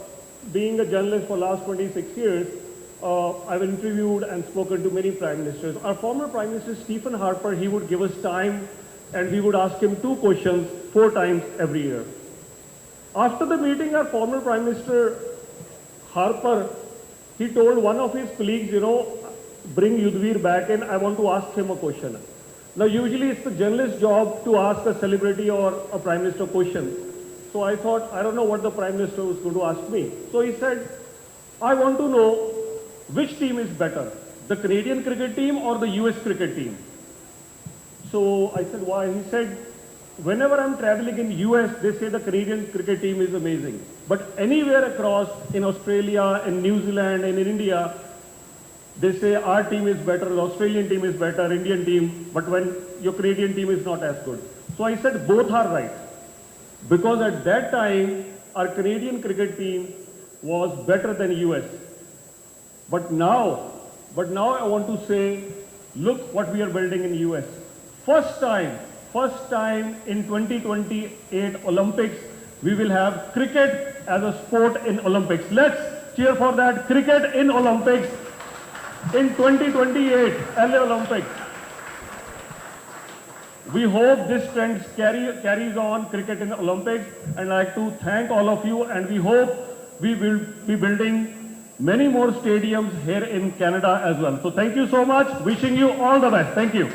being a journalist for last 26 years, I've interviewed and spoken to many prime ministers. Our former prime minister, Stephen Harper, he would give us time and we would ask him 2 questions 4 times every year. After the meeting, our former prime minister, Harper, he told one of his colleagues, you know, bring Yudhvir back and I want to ask him a question. Now usually it's the journalist's job to ask a celebrity or a prime minister a question. So I thought, I don't know what the prime minister was going to ask me. So he said, I want to know which team is better, the Canadian cricket team or the US cricket team. So I said, why? He said, whenever I'm traveling in US, they say the Canadian cricket team is amazing. But anywhere across in Australia, in New Zealand, and in India, they say our team is better, the Australian team is better, Indian team, but when your Canadian team is not as good. So I said both are right. Because at that time, our Canadian cricket team was better than US. But now I want to say, look what we are building in US. First time in 2028 Olympics, we will have cricket as a sport in Olympics. Let's cheer for that, cricket in Olympics. In 2028 LA Olympics. We hope this trend carries on, cricket in the Olympics, and I'd like to thank all of you, and we hope we will be building many more stadiums here in Canada as well. So thank you so much, wishing you all the best. Thank you.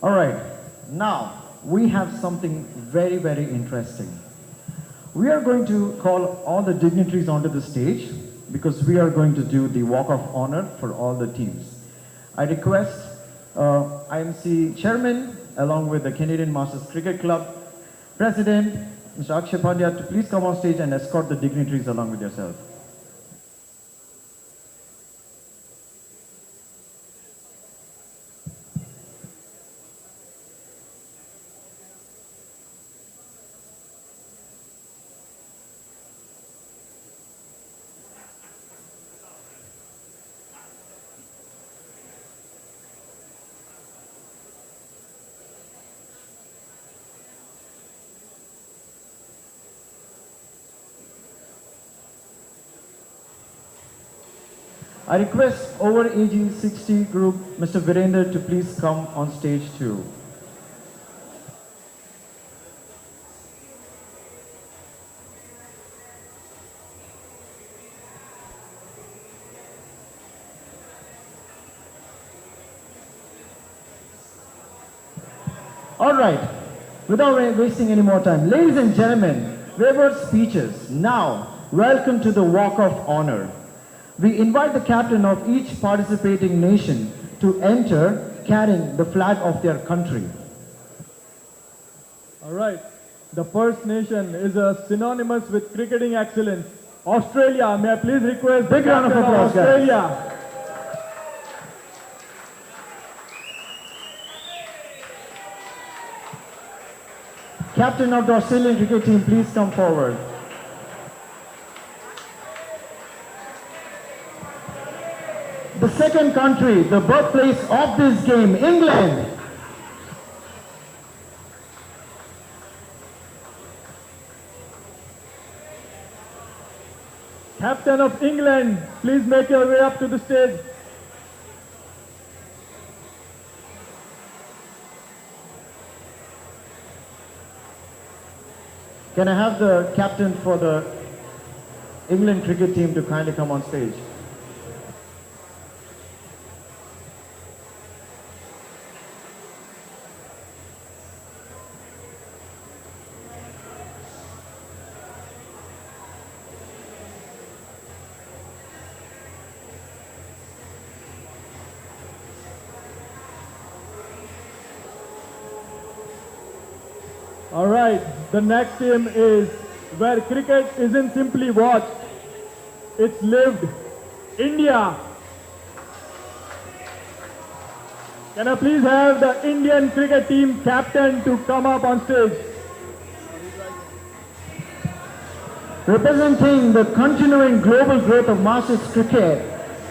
All right, now we have something very, very interesting. We are going to call all the dignitaries onto the stage because we are going to do the walk of honor for all the teams. I request IMC Chairman, along with the Canadian Masters Cricket Club President, Mr. Akshay Pandya, to please come on stage and escort the dignitaries along with yourself. I request over AG 60 group, Mr. Virender, to please come on stage too. All right, without wasting any more time, ladies and gentlemen, without speeches, now welcome to the Walk of Honor. We invite the captain of each participating nation to enter carrying the flag of their country. All right. The first nation is synonymous with cricketing excellence. Australia. May I please request big round of applause, Australia. Captain of the Australian cricket team, please come forward. The second country, the birthplace of this game, England. Captain of England, please make your way up to the stage. Can I have the captain for the England cricket team to kindly come on stage? All right, the next team is where cricket isn't simply watched, it's lived. India. Can I please have the Indian cricket team captain to come up on stage? Representing the continuing global growth of Masters cricket,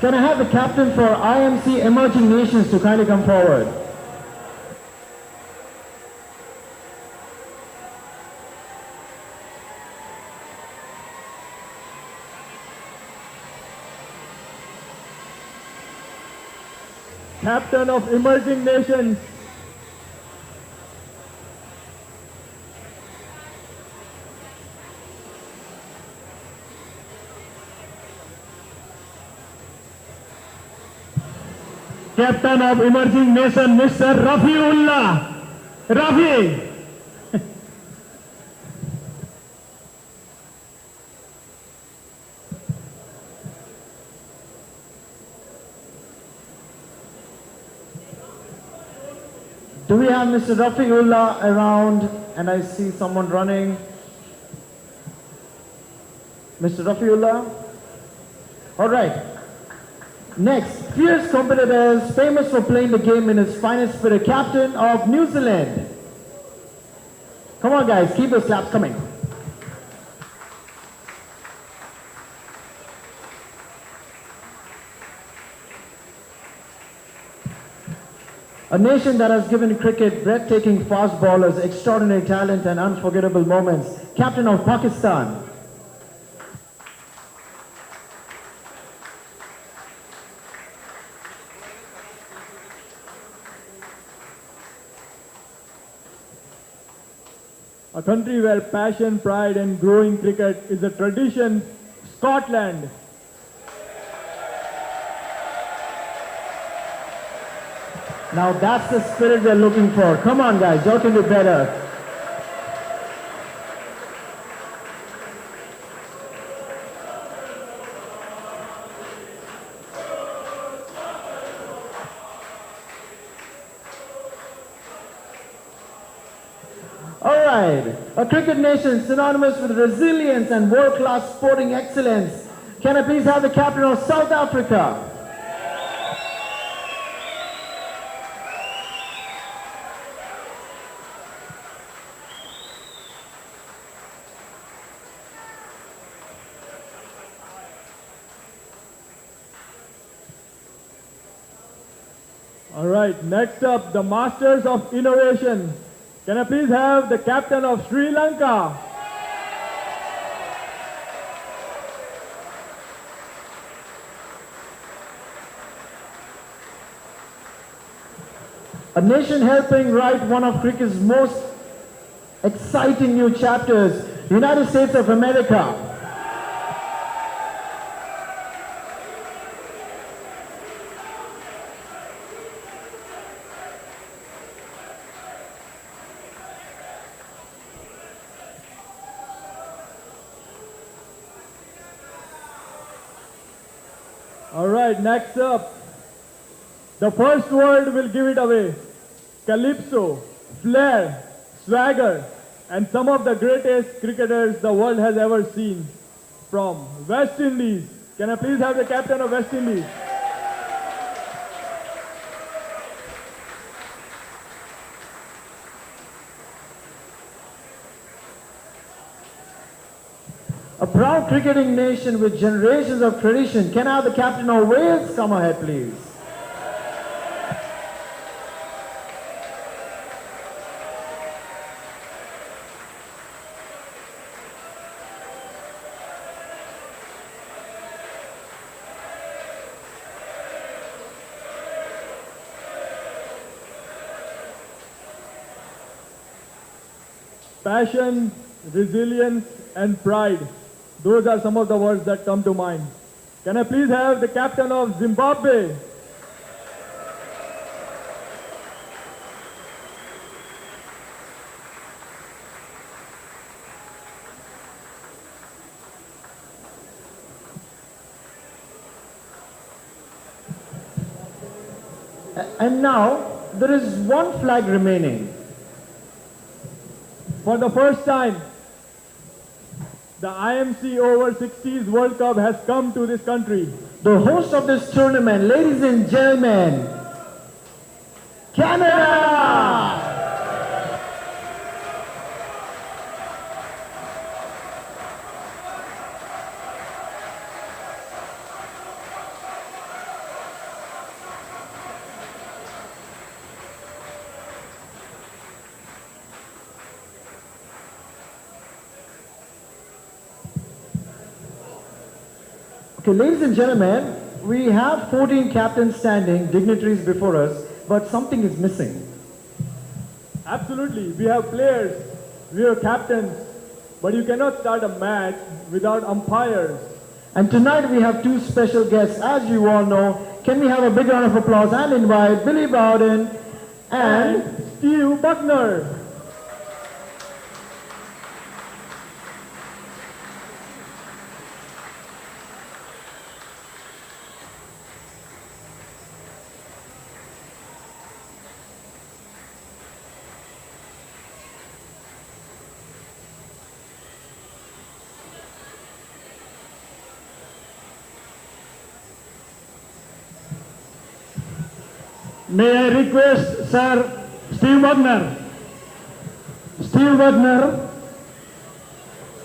can I have the captain for IMC Emerging Nations to kindly come forward? Captain of Emerging Nations. Captain of Emerging Nation, Mr. Rafiullah. Rafi. Do we have Mr. Rafiullah around? And I see someone running. Mr. Rafiullah? All right. Next, fierce competitors, famous for playing the game in his finest spirit, captain of New Zealand. Come on guys, keep those claps coming. A nation that has given cricket breathtaking fast bowlers, extraordinary talent and unforgettable moments. Captain of Pakistan. A country where passion, pride and growing cricket is a tradition, Scotland. Now that's the spirit we're looking for. Come on guys, y'all can do better. Alright, a cricket nation synonymous with resilience and world-class sporting excellence. Can I please have the captain of South Africa? All right, next up, the Masters of Innovation. Can I please have the captain of Sri Lanka? A nation helping write one of cricket's most exciting new chapters, United States of America. All right, next up, the first word will give it away. Calypso, flair, swagger, and some of the greatest cricketers the world has ever seen. From West Indies, can I please have the captain of West Indies? A proud cricketing nation with generations of tradition. Can I have the captain of Wales come ahead, please? Passion, resilience, and pride. Those are some of the words that come to mind. Can I please have the captain of Zimbabwe? And now, there is one flag remaining. For the first time, the IMC Over 60s World Cup has come to this country. The host of this tournament, ladies and gentlemen, Canada! Okay, ladies and gentlemen, we have 14 captains standing, dignitaries before us, but something is missing. Absolutely. We have players, we have captains, but you cannot start a match without umpires. And tonight we have two special guests, as you all know. Can we have a big round of applause and invite Billy Bowden and Steve Buckner. May I request Sir Steve Wagner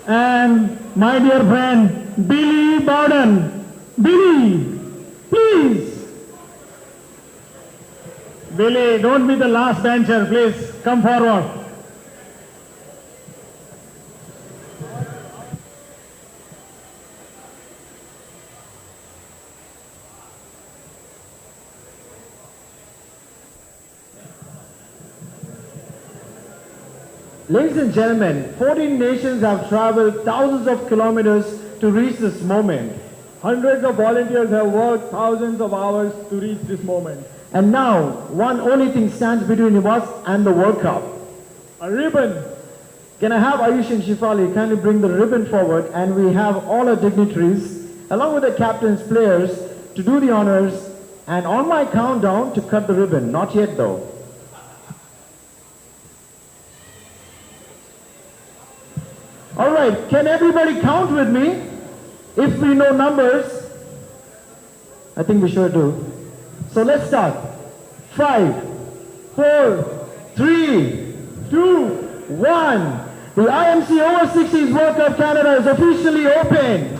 and my dear friend Billy Bowden. Billy, please. Billy, don't be the last bencher, please come forward. ladies and gentlemen, 14 nations have traveled thousands of kilometers to reach this moment. Hundreds of volunteers have worked thousands of hours to reach this moment. And now, one only thing stands between us and the World Cup. A ribbon. Can I have Ayush and Shifali kindly bring the ribbon forward, and we have all our dignitaries, along with the captains, players, to do the honors, and on my countdown to cut the ribbon. Not yet though. Alright, can everybody count with me? If we know numbers, I think we sure do. So let's start. 5, 4, 3, 2, 1. The IMC Over 60s World Cup Canada is officially open.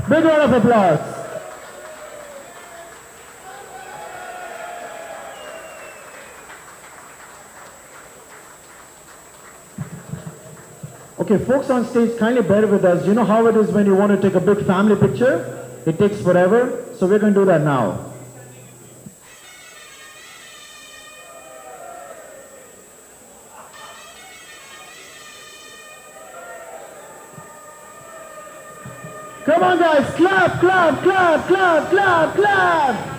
Big round of applause. Okay, folks on stage, kindly bear with us. You know how it is when you want to take a big family picture? It takes forever, so we're going to do that now. Come on guys, clap, clap, clap, clap, clap, clap!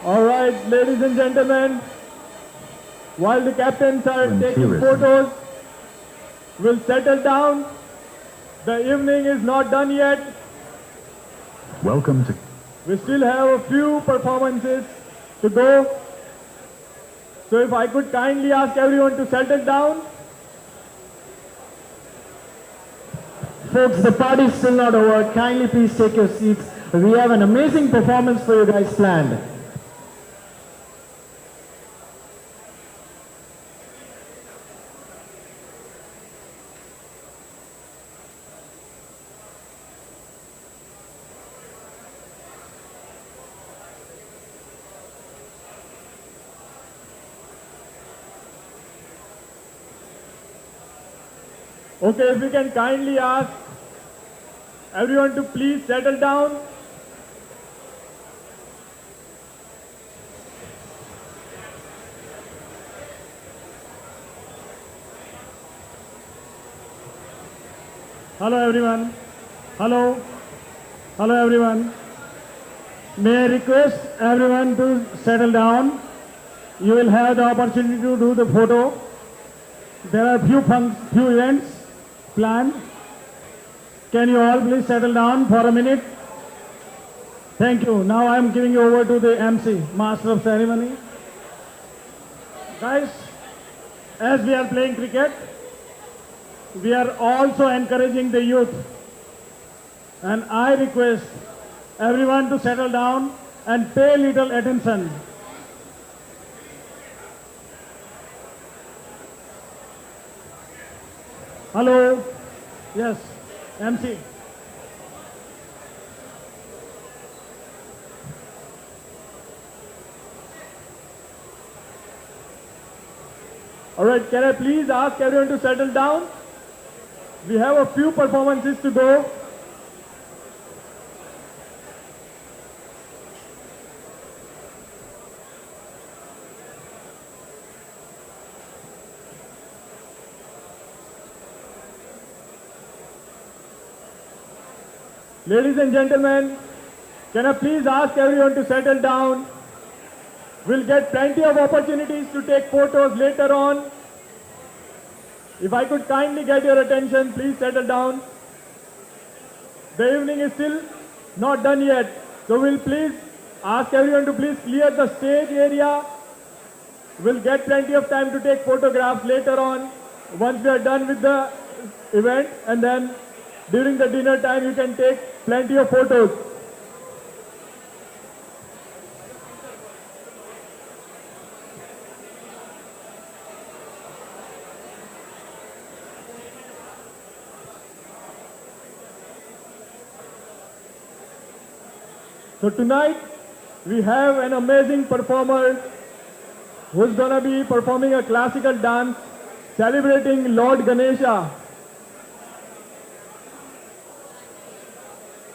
All right, ladies and gentlemen, while the captains are taking photos, we'll settle down. The evening is not done yet. Welcome to... We still have a few performances to go. So if I could kindly ask everyone to settle down. Folks, the party's still not over. Kindly please take your seats. We have an amazing performance for you guys planned. Okay, if we can kindly ask everyone to please settle down. Hello everyone. Hello. Hello everyone. May I request everyone to settle down. You will have the opportunity to do the photo. There are few events planned. Can you all please settle down for a minute? Thank you. Now I am giving you over to the MC, Master of Ceremony. Guys, as we are playing cricket, we are also encouraging the youth. And I request everyone to settle down and pay little attention. Hello? Yes, MC. All right, can I please ask everyone to settle down? We have a few performances to go. Ladies and gentlemen, can I please ask everyone to settle down? We'll get plenty of opportunities to take photos later on. If I could kindly get your attention, please settle down. The evening is still not done yet, so we'll please ask everyone to please clear the stage area. We'll get plenty of time to take photographs later on once we are done with the event, and then during the dinner time you can take plenty of photos. So tonight we have an amazing performer who's gonna be performing a classical dance celebrating Lord Ganesha.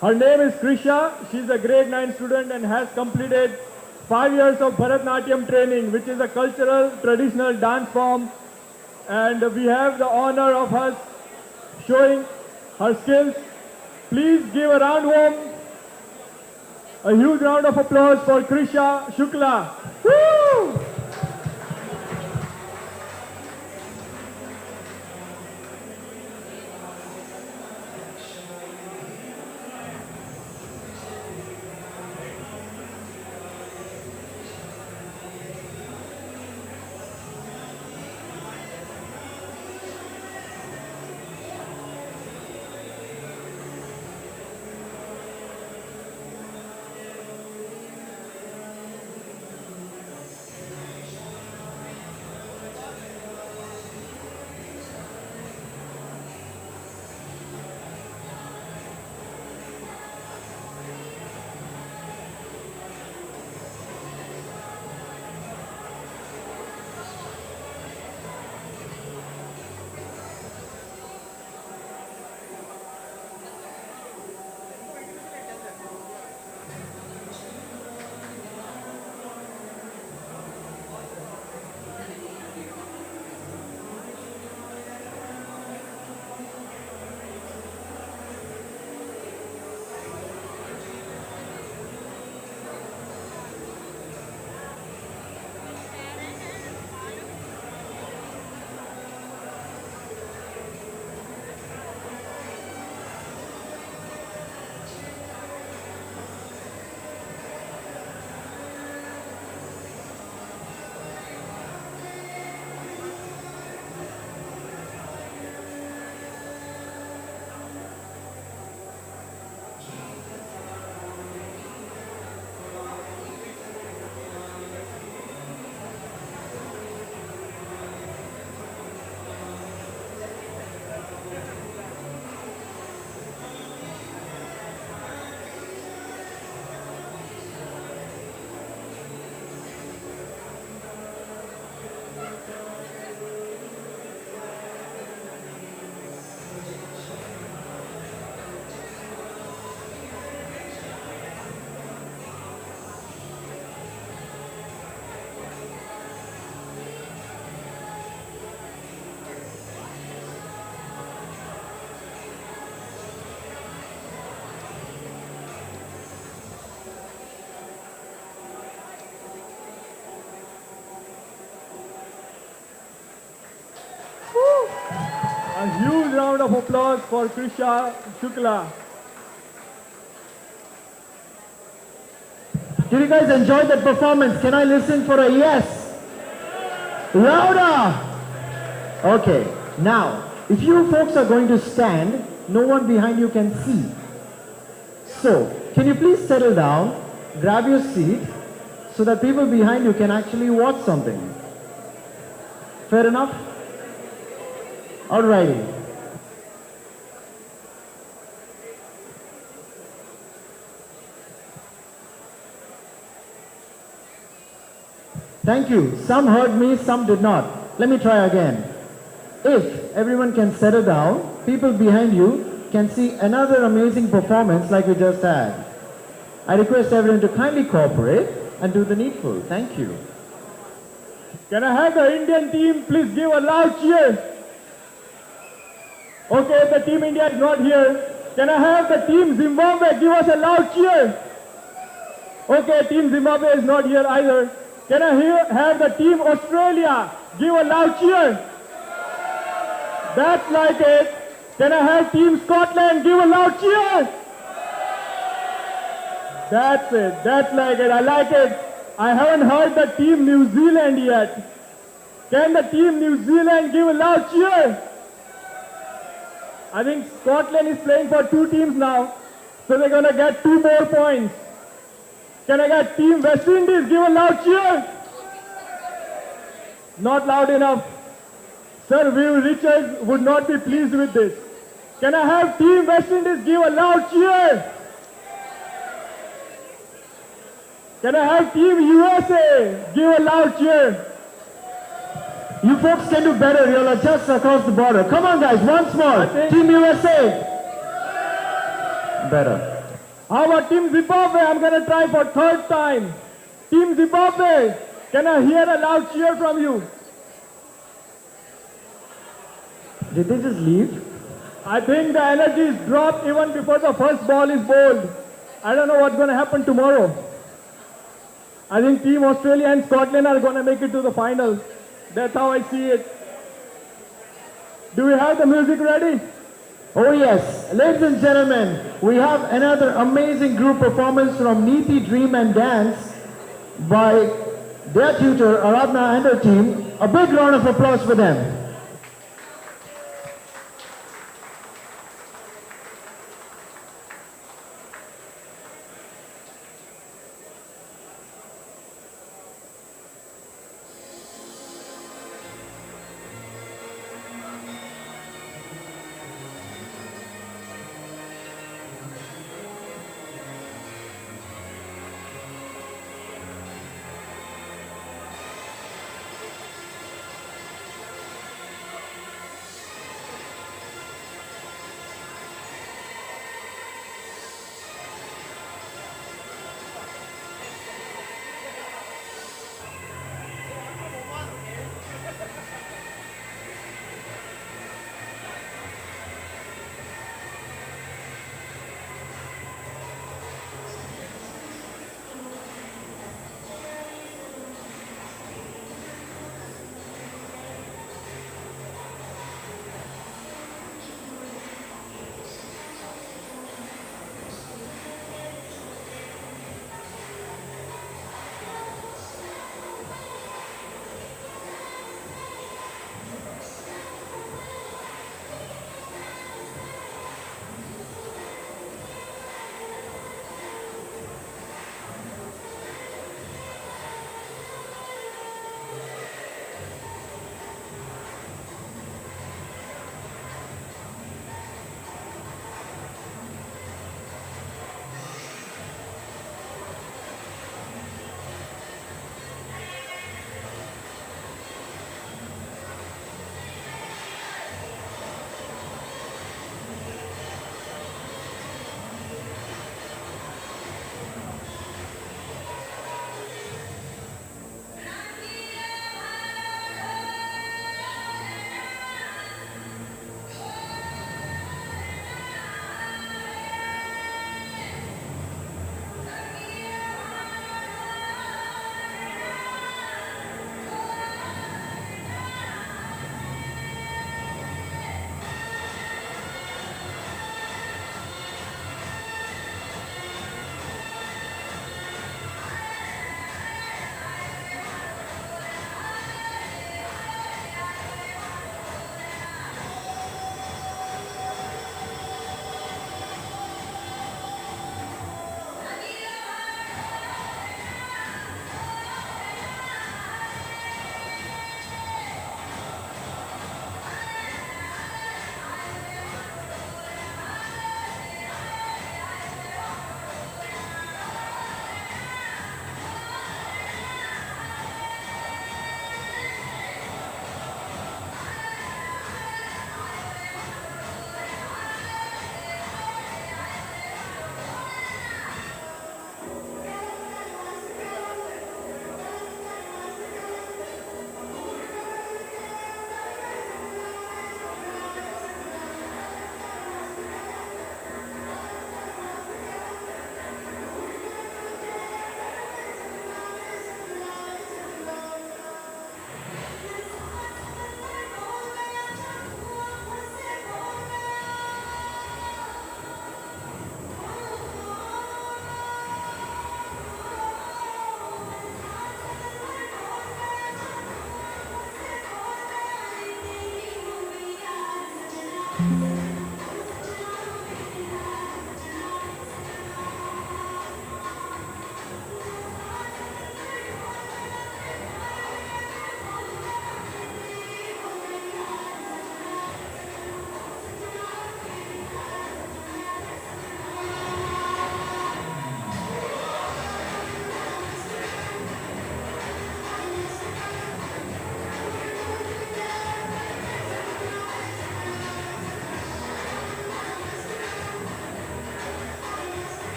Her name is Krisha. She's a grade 9 student and has completed 5 years of Bharatanatyam training, which is a cultural traditional dance form. And we have the honor of us showing her skills. Please give a huge round of applause for Krisha Shukla. Woo! A huge round of applause for Krisha Shukla. Did you guys enjoy that performance? Can I listen for a yes? Louder! Okay, now, if you folks are going to stand, no one behind you can see. So, can you please settle down, grab your seat, so that people behind you can actually watch something? Fair enough? Alrighty. Thank you. Some heard me, some did not. Let me try again. If everyone can settle down, people behind you can see another amazing performance like we just had. I request everyone to kindly cooperate and do the needful. Thank you. Can I have the Indian team please give a loud cheer? Okay, the team India is not here. Can I have the team Zimbabwe give us a loud cheer? Okay, team Zimbabwe is not here either. Can I have the team Australia give a loud cheer? That's like it. Can I have team Scotland give a loud cheer? That's it. That's like it. I like it. I haven't heard the team New Zealand yet. Can the team New Zealand give a loud cheer? I think Scotland is playing for 2 teams now, so they're going to get 2 more points. Can I get team West Indies give a loud cheer? Not loud enough. Sir, Will Richards would not be pleased with this. Can I have team West Indies give a loud cheer? Can I have team USA give a loud cheer? You folks can do better. You'll adjust across the border. Come on, guys, once more. Team USA. Better. How about Team Zimbabwe? I'm going to try for 3rd time. Team Zimbabwe, can I hear a loud cheer from you? Did they just leave? I think the energy is dropped even before the first ball is bowled. I don't know what's going to happen tomorrow. I think Team Australia and Scotland are going to make it to the final. That's how I see it. Do we have the music ready? Oh yes, ladies and gentlemen, we have another amazing group performance from Neeti Dream and Dance by their tutor Aradhna and her team. A big round of applause for them.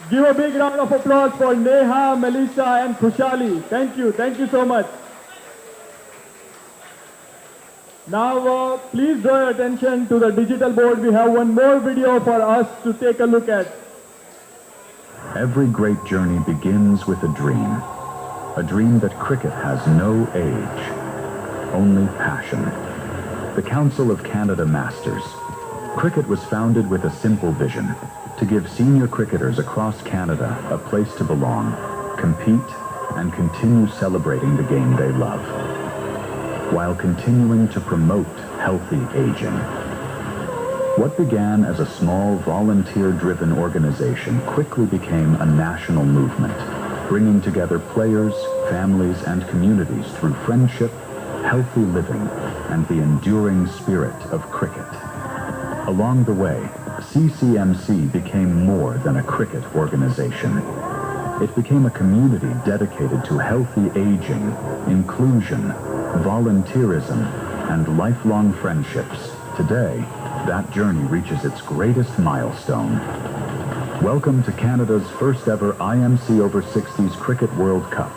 Give a big round of applause for Neha, Melissa, and Khushali. Thank you so much. Now, please draw your attention to the digital board. We have one more video for us to take a look at. Every great journey begins with a dream that cricket has no age, only passion. The Council of Canada Masters. Cricket was founded with a simple vision, to give senior cricketers across Canada a place to belong, compete, and continue celebrating the game they love, while continuing to promote healthy aging. What began as a small volunteer-driven organization quickly became a national movement, bringing together players, families, and communities through friendship, healthy living, and the enduring spirit of cricket. Along the way, CCMC became more than a cricket organization. It became a community dedicated to healthy aging, inclusion, volunteerism, and lifelong friendships. Today, that journey reaches its greatest milestone. Welcome to Canada's first ever IMC Over 60s Cricket World Cup.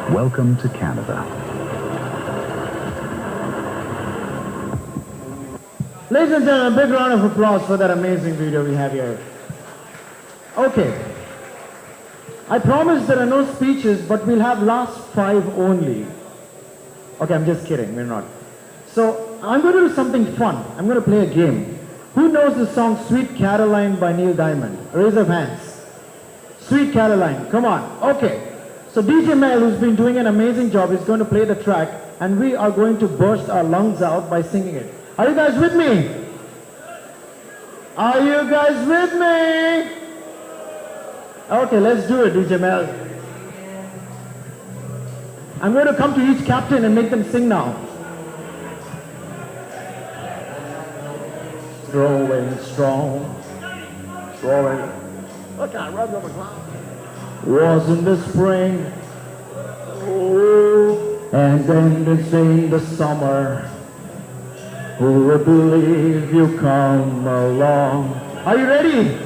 Welcome to Canada. Ladies and gentlemen, a big round of applause for that amazing video we have here. Okay. I promise there are no speeches, but we'll have last 5 only. Okay, I'm just kidding, we're not. So, I'm going to do something fun. I'm going to play a game. Who knows the song Sweet Caroline by Neil Diamond? Raise of hands. Sweet Caroline, come on. Okay. So DJ Mel, who's been doing an amazing job, is going to play the track, and we are going to burst our lungs out by singing it. Are you guys with me? Are you guys with me? Okay, let's do it, DJ Mel. I'm going to come to each captain and make them sing now. Growing strong, growing. Look out, rub over cloud. Was in the spring, oh, and then it's in the summer. Who would believe you come along? Are you ready?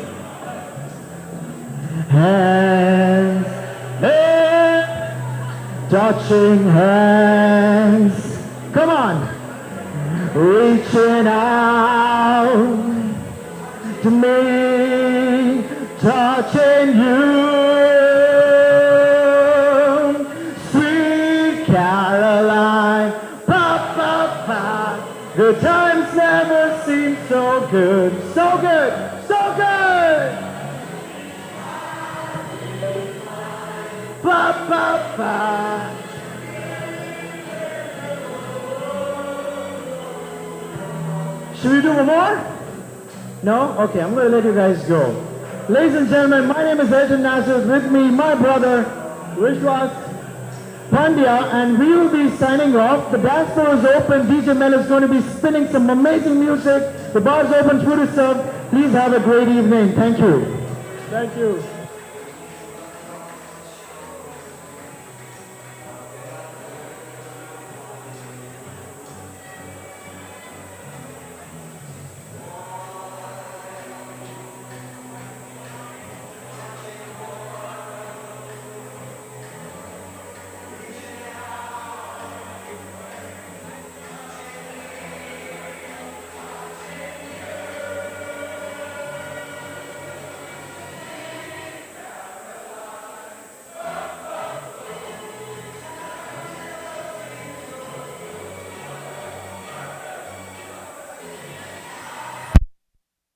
Hands, hands, touching hands. Come on. Reaching out to me, touching you. Sweet Caroline, pa, pa, pa. The times never seem so good, so good, so good. Pa, pa, pa. Should we do one more? No? Okay, I'm going to let you guys go. Ladies and gentlemen, my name is Elton Nazareth. With me, my brother, Vishwas Pandya, and we will be signing off. The dance floor is open. DJ Mel is going to be spinning some amazing music. The bar is open, food is served. Please have a great evening. Thank you. Thank you.